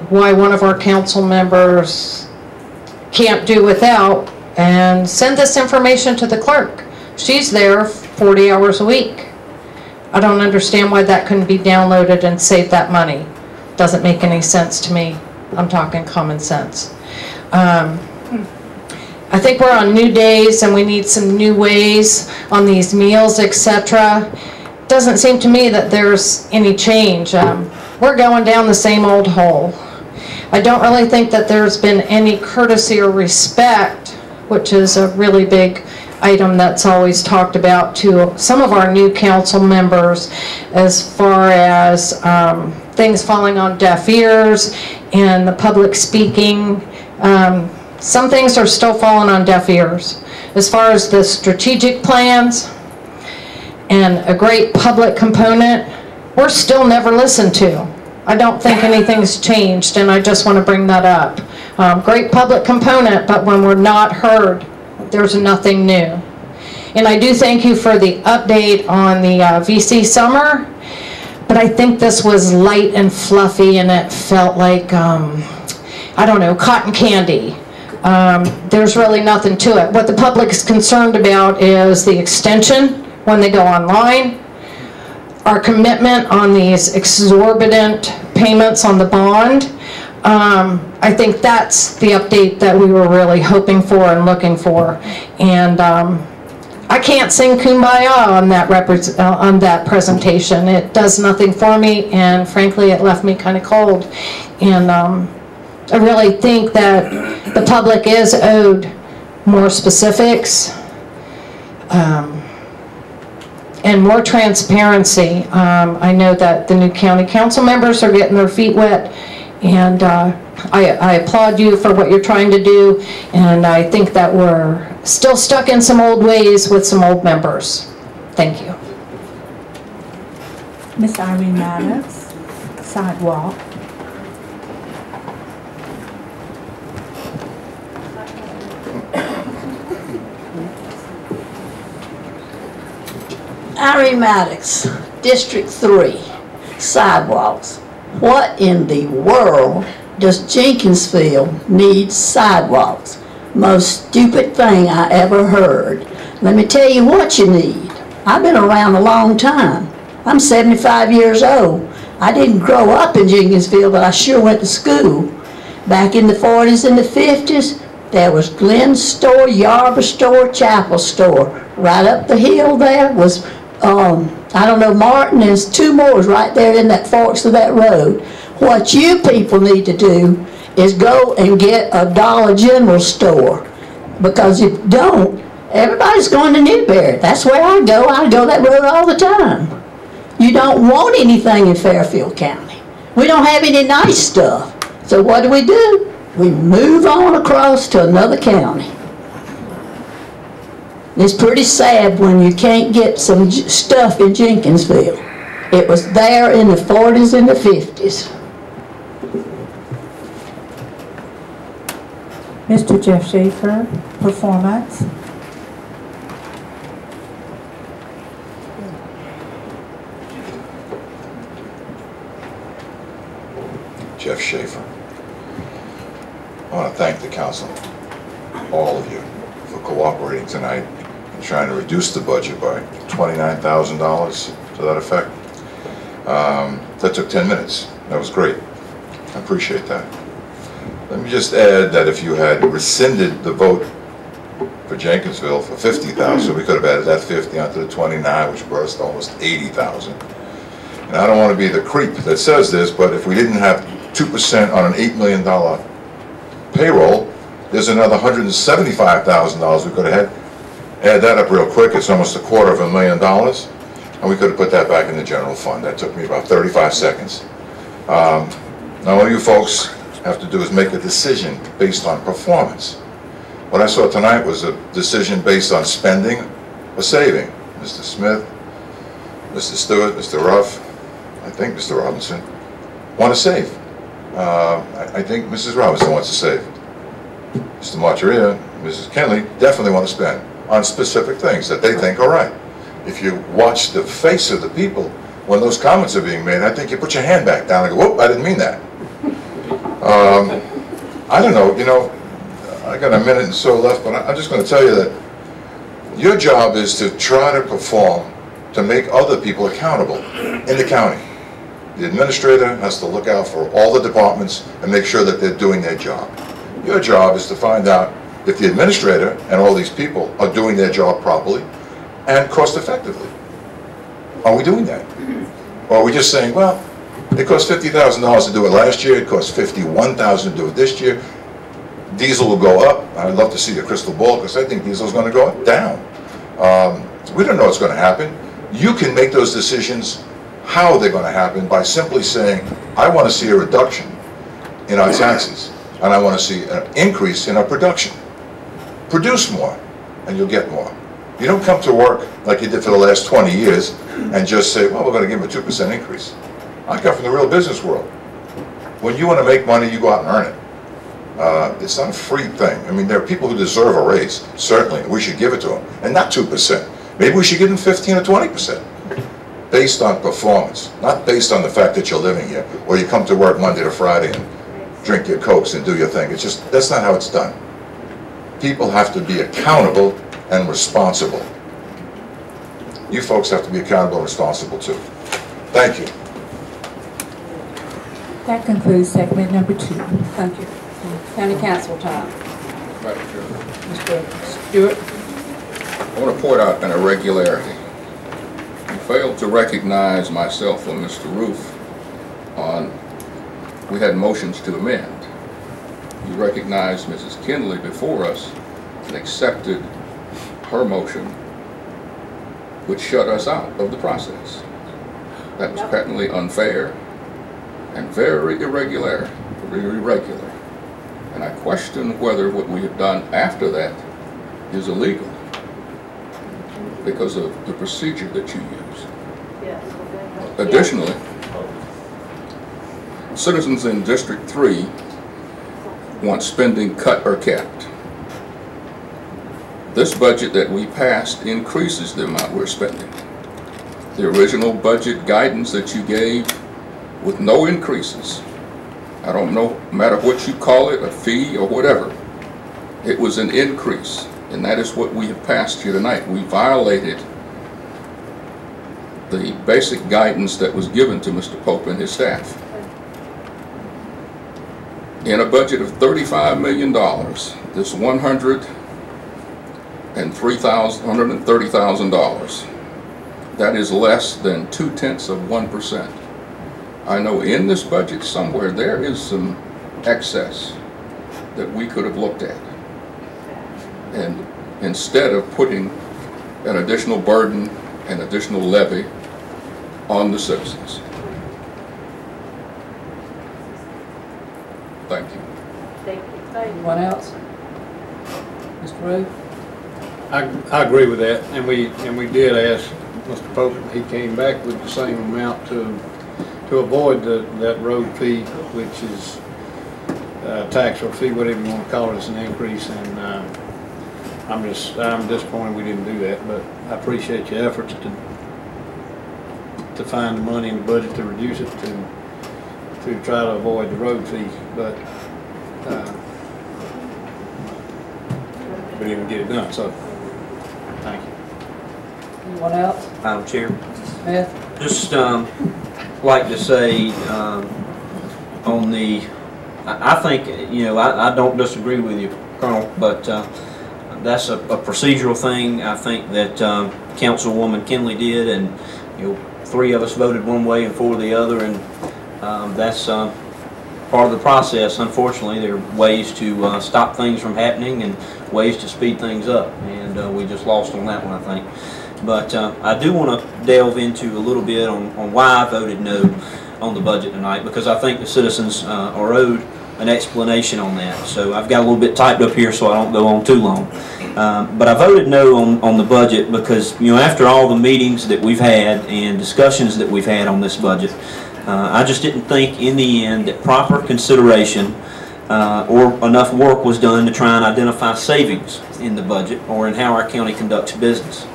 why one of our council members can't do without and send this information to the clerk. She's there 40 hours a week. I don't understand why that couldn't be downloaded and save that money. Doesn't make any sense to me. I'm talking common sense. I think we're on new days and we need some new ways on these meals, etc. Doesn't seem to me that there's any change. We're going down the same old hole. I don't really think that there's been any courtesy or respect, which is a really big item that's always talked about to some of our new council members, as far as things falling on deaf ears and the public speaking. Some things are still falling on deaf ears. As far as the strategic plans and a great public component, we're still never listened to. I don't think anything's changed, and I just want to bring that up. Great public component, but when we're not heard, there's nothing new. And I do thank you for the update on the VC summer, but I think this was light and fluffy, and it felt like, I don't know, cotton candy. There's really nothing to it. What the public is concerned about is the extension when they go online, our commitment on these exorbitant payments on the bond. I think that's the update that we were really hoping for and looking for. And I can't sing Kumbaya on that presentation. It does nothing for me, and frankly, it left me kind of cold. And I really think that the public is owed more specifics and more transparency. I know that the new county council members are getting their feet wet, and I applaud you for what you're trying to do, and I think that we're still stuck in some old ways with some old members. Thank you. Ms. Irene Maddox, sidewalk. Irene Maddox, District 3, sidewalks. What in the world does Jenkinsville need sidewalks? Most stupid thing I ever heard. Let me tell you what you need. I've been around a long time. I'm 75 years old. I didn't grow up in Jenkinsville, but I sure went to school. Back in the 40s and the 50s, there was Glenn's store, Yarber store, Chapel store. Right up the hill there was I don't know, Martin, there's two more right there in that forks of that road. What you people need to do is go and get a Dollar General store, because if you don't, everybody's going to Newberry. That's where I go that road all the time. You don't want anything in Fairfield County. We don't have any nice stuff. So what do? We move on across to another county. It's pretty sad when you can't get some stuff in Jenkinsville. It was there in the 40s and the 50s. Mr. Jeff Schaefer, performance. Jeff Schaefer. I want to thank the council, all of you, for cooperating tonight and trying to reduce the budget by $29,000 to that effect. That took 10 minutes. That was great. I appreciate that. Let me just add that if you had rescinded the vote for Jenkinsville for 50,000, we could have added that 50 onto the 29, which brought us to almost 80,000. And I don't want to be the creep that says this, but if we didn't have 2% on an $8 million payroll, there's another $175,000 we could have had. Add that up real quick, it's almost $250,000, and we could have put that back in the general fund. That took me about 35 seconds. Now all you folks have to do is make a decision based on performance. What I saw tonight was a decision based on spending or saving. Mr. Smith, Mr. Stewart, Mr. Ruff, I think Mr. Robinson, want to save. I think Mrs. Robinson wants to save. Mr. Marcheria, Mrs. Kenley definitely want to spend on specific things that they think are right. If you watch the face of the people when those comments are being made, I think you put your hand back down and go, whoop, I didn't mean that. I don't know, you know, I got a minute and so left, but I'm just going to tell you that your job is to try to perform to make other people accountable in the county. The administrator has to look out for all the departments and make sure that they're doing their job. Your job is to find out if the administrator and all these people are doing their job properly and cost effectively. Are we doing that? Or are we just saying, well, it cost $50,000 to do it last year, it cost $51,000 to do it this year, diesel will go up. I'd love to see a crystal ball because I think diesel is going to go down. We don't know what's going to happen. You can make those decisions how they're going to happen by simply saying, I want to see a reduction in our taxes and I want to see an increase in our production. Produce more and you'll get more. You don't come to work like you did for the last 20 years and just say, well, we're going to give them a 2% increase. I come from the real business world. When you want to make money, you go out and earn it. It's not a free thing. I mean, there are people who deserve a raise, certainly. We should give it to them, and not 2%. Maybe we should give them 15 or 20%, based on performance, not based on the fact that you're living here, or you come to work Monday to Friday and drink your Cokes and do your thing. It's just, that's not how it's done. People have to be accountable and responsible. You folks have to be accountable and responsible too. Thank you. That concludes segment number 2. Thank you. County Council time. Madam Chair. Mr. Stewart. I want to point out an irregularity. You failed to recognize myself or Mr. Roof on, we had motions to amend. You recognized Mrs. Kinley before us and accepted her motion, which shut us out of the process. That was patently unfair and very irregular. And I question whether what we have done after that is illegal because of the procedure that you use. Additionally, citizens in District 3 want spending cut or capped. This budget that we passed increases the amount we're spending. The original budget guidance that you gave with no increases, I don't know, no matter what you call it, a fee or whatever, it was an increase, and that is what we have passed here tonight. We violated the basic guidance that was given to Mr. Pope and his staff. In a budget of $35 million, this $130,000, that is less than 0.2%. I know in this budget somewhere there is some excess that we could have looked at. And instead of putting an additional burden and additional levy on the citizens. Thank you. Anyone else? Mr. Roof? I agree with that, and we did ask Mr. Pope, he came back with the same amount to avoid that road fee, which is tax or fee, whatever you want to call it, it's an increase, and I'm disappointed we didn't do that, but I appreciate your efforts to find the money in the budget to reduce it to to try to avoid the road fee, but we didn't get it done, so thank you. Anyone else? Madam Chair. Smith? Just like to say on the, I think, you know, I don't disagree with you, Colonel, but that's a procedural thing. I think that Councilwoman Kinley did, and you know, 3 of us voted one way and 4 the other, and that's part of the process. Unfortunately, there are ways to stop things from happening and ways to speed things up, and we just lost on that one, I think. But I do want to delve into a little bit on why I voted no on the budget tonight, because I think the citizens are owed an explanation on that. So I've got a little bit typed up here so I don't go on too long. But I voted no on the budget because, you know, after all the meetings that we've had and discussions that we've had on this budget, I just didn't think in the end that proper consideration or enough work was done to try and identify savings in the budget or in how our county conducts business.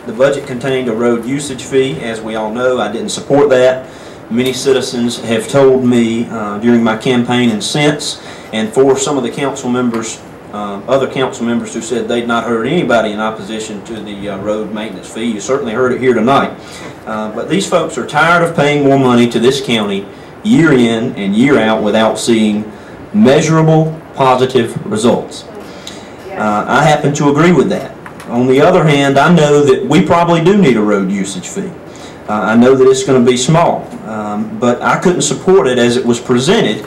The budget contained a road usage fee. As we all know, I didn't support that. Many citizens have told me during my campaign and since, and for some of the council members, other council members who said they'd not heard anybody in opposition to the road maintenance fee. You certainly heard it here tonight. But these folks are tired of paying more money to this county year in and year out without seeing measurable positive results. I happen to agree with that. On the other hand, I know that we probably do need a road usage fee. I know that it's going to be small, but I couldn't support it as it was presented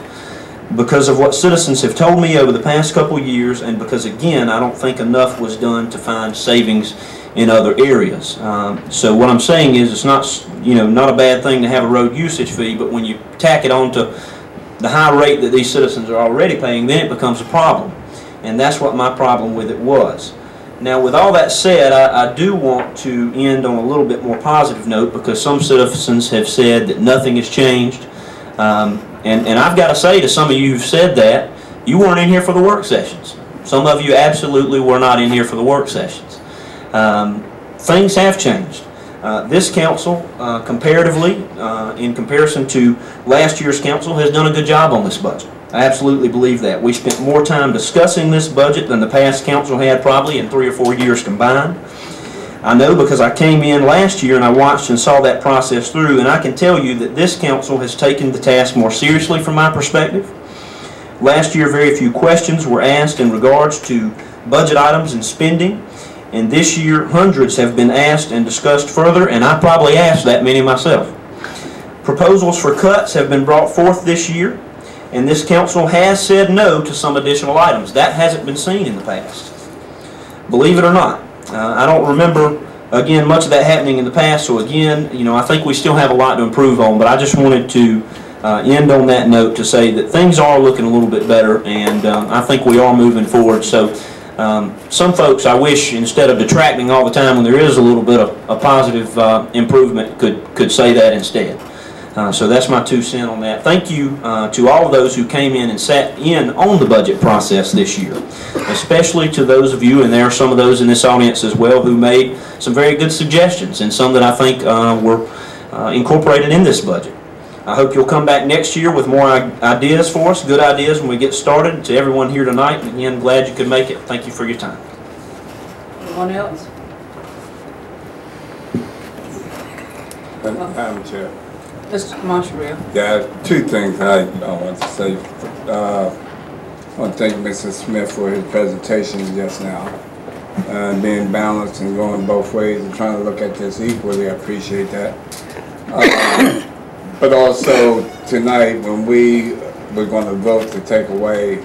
because of what citizens have told me over the past couple years, and because, again, I don't think enough was done to find savings in other areas. So what I'm saying is it's not, you know, not a bad thing to have a road usage fee, but when you tack it on to the high rate that these citizens are already paying, then it becomes a problem. And that's what my problem with it was. Now, with all that said, I do want to end on a little bit more positive note because some citizens have said that nothing has changed. And I've got to say to some of you who've said that, you weren't in here for the work sessions. Some of you absolutely were not in here for the work sessions. Things have changed. This council, comparatively, in comparison to last year's council, has done a good job on this budget. I absolutely believe that. We spent more time discussing this budget than the past council had probably in 3 or 4 years combined. I know because I came in last year and I watched and saw that process through, and I can tell you that this council has taken the task more seriously from my perspective. Last year, very few questions were asked in regards to budget items and spending, and this year, hundreds have been asked and discussed further, and I probably asked that many myself. Proposals for cuts have been brought forth this year, and this council has said no to some additional items. That hasn't been seen in the past. Believe it or not. I don't remember, again, much of that happening in the past, so again, you know, I think we still have a lot to improve on, but I just wanted to end on that note to say that things are looking a little bit better, and I think we are moving forward. So some folks, I wish, instead of detracting all the time when there is a little bit of a positive improvement, could say that instead. So that's my 2 cents on that. Thank you to all of those who came in and sat in on the budget process this year, especially to those of you, and there are some of those in this audience as well, who made some very good suggestions and some that I think were incorporated in this budget. I hope you'll come back next year with more ideas for us, good ideas when we get started. To everyone here tonight, and again, glad you could make it. Thank you for your time. Anyone else? Madam Chair. Mr. Monterey. Yeah, 2 things I want to say. I want to thank Mr. Smith for his presentation just now. Being balanced and going both ways and trying to look at this equally, I appreciate that. But also tonight, when we're going to vote to take away,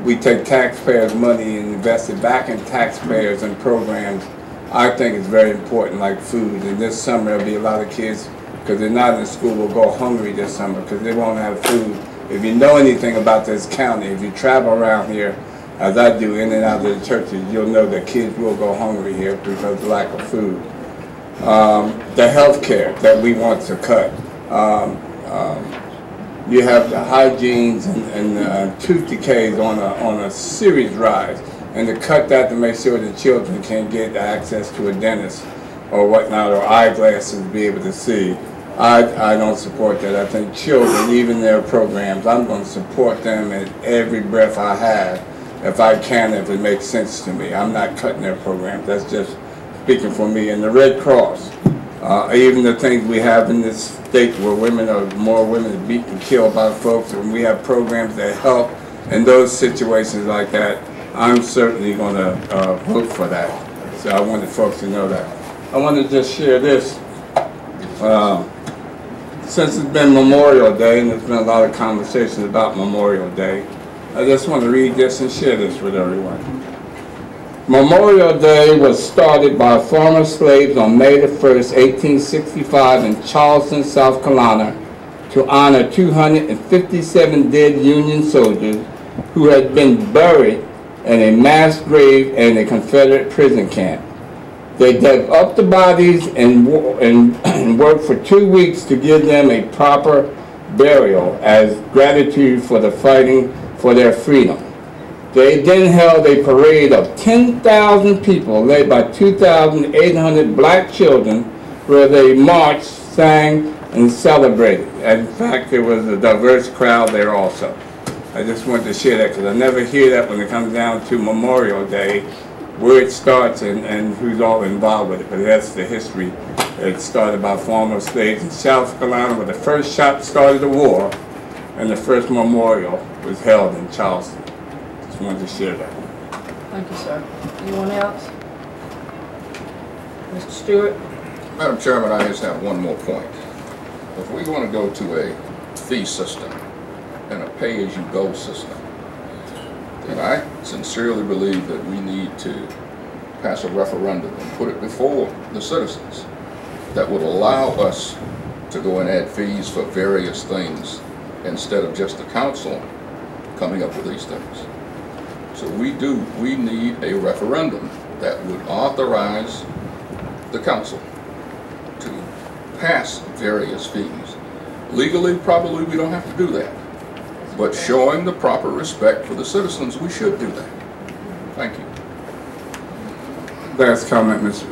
we take taxpayers' money and invest it back in taxpayers and programs. I think it's very important, like food. And this summer, there'll be a lot of kids, because they're not in school, will go hungry this summer because they won't have food. If you know anything about this county, if you travel around here, as I do, in and out of the churches, you'll know that kids will go hungry here because of lack of food. The health care that we want to cut. You have the hygienes and tooth decays on a serious rise, and to cut that to make sure the children can get access to a dentist or whatnot, or eyeglasses to be able to see. I don't support that. I think children, even their programs, I'm going to support them at every breath I have, if I can, if it makes sense to me. I'm not cutting their programs. That's just speaking for me. And the Red Cross, even the things we have in this state where more women are beaten and killed by folks, and we have programs that help in those situations like that, I'm certainly going to vote for that. So I wanted folks to know that. I want to just share this. Since it's been Memorial Day, and there's been a lot of conversations about Memorial Day, I just want to read this and share this with everyone. Memorial Day was started by former slaves on May the 1st, 1865 in Charleston, South Carolina, to honor 257 dead Union soldiers who had been buried in a mass grave in a Confederate prison camp. They dug up the bodies and worked for 2 weeks to give them a proper burial as gratitude for the fighting for their freedom. They then held a parade of 10,000 people led by 2,800 black children where they marched, sang, and celebrated. And in fact, there was a diverse crowd there also. I just wanted to share that because I never hear that when it comes down to Memorial Day, where it starts and who's all involved with it. But that's the history. It started by former slaves in South Carolina, where the first shot started the war, and the first memorial was held in Charleston. Just wanted to share that. Thank you, sir. Anyone else? Mr. Stewart? Madam Chairman, I just have one more point. If we want to go to a fee system and a pay-as-you-go system, then I sincerely believe that we need to pass a referendum and put it before the citizens that would allow us to go and add fees for various things instead of just the council coming up with these things. So we need a referendum that would authorize the council to pass various fees. Legally, probably we don't have to do that. But showing the proper respect for the citizens, we should do that. Thank you. Last comment, Mr.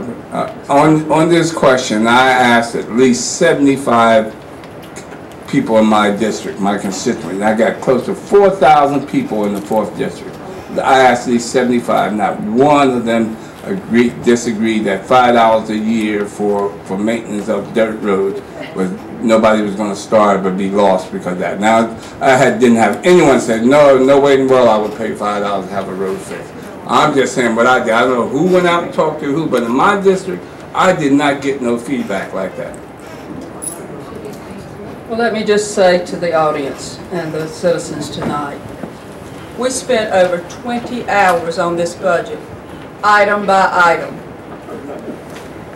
On this question, I asked at least 75 people in my district, my constituents. I got close to 4,000 people in the 4th district. I asked these 75, not one of them disagreed that $5 a year for maintenance of dirt roads was nobody was going to starve or be lost because of that. Now, didn't have anyone say, no way in the world I would pay $5 to have a road fixed. I'm just saying what I did. I don't know who went out and talked to who, but in my district, I did not get no feedback like that. Well, let me just say to the audience and the citizens tonight, we spent over 20 hours on this budget, item by item.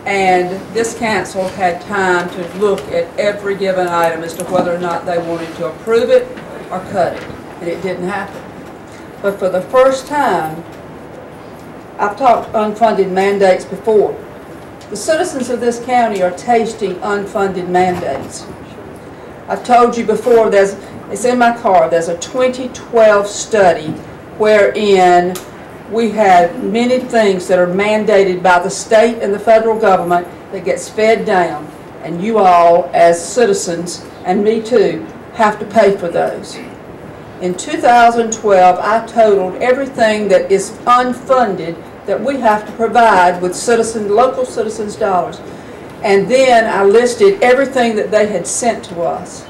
And this council had time to look at every given item as to whether or not they wanted to approve it or cut it, and it didn't happen. But for the first time, I've talked unfunded mandates before. The citizens of this county are tasting unfunded mandates. I've told you before, it's in my car, there's a 2012 study wherein we had many things that are mandated by the state and the federal government that gets fed down, and you all as citizens, and me too, have to pay for those. In 2012, I totaled everything that is unfunded that we have to provide with local citizens' dollars. And then I listed everything that they had sent to us.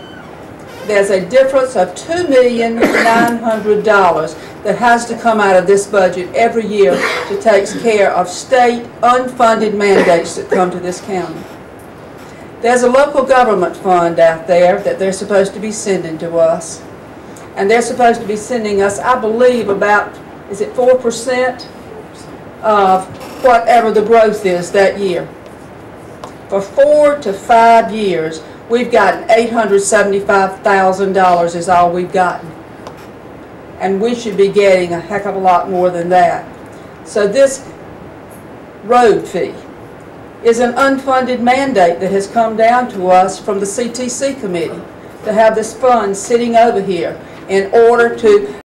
There's a difference of $2,900,000 that has to come out of this budget every year to take care of state unfunded mandates that come to this county. There's a local government fund out there that they're supposed to be sending to us. And they're supposed to be sending us, I believe, about, is it 4% of whatever the growth is that year. For 4 to 5 years, we've gotten $875,000 is all we've gotten. And we should be getting a heck of a lot more than that. So this road fee is an unfunded mandate that has come down to us from the CTC committee to have this fund sitting over here in order to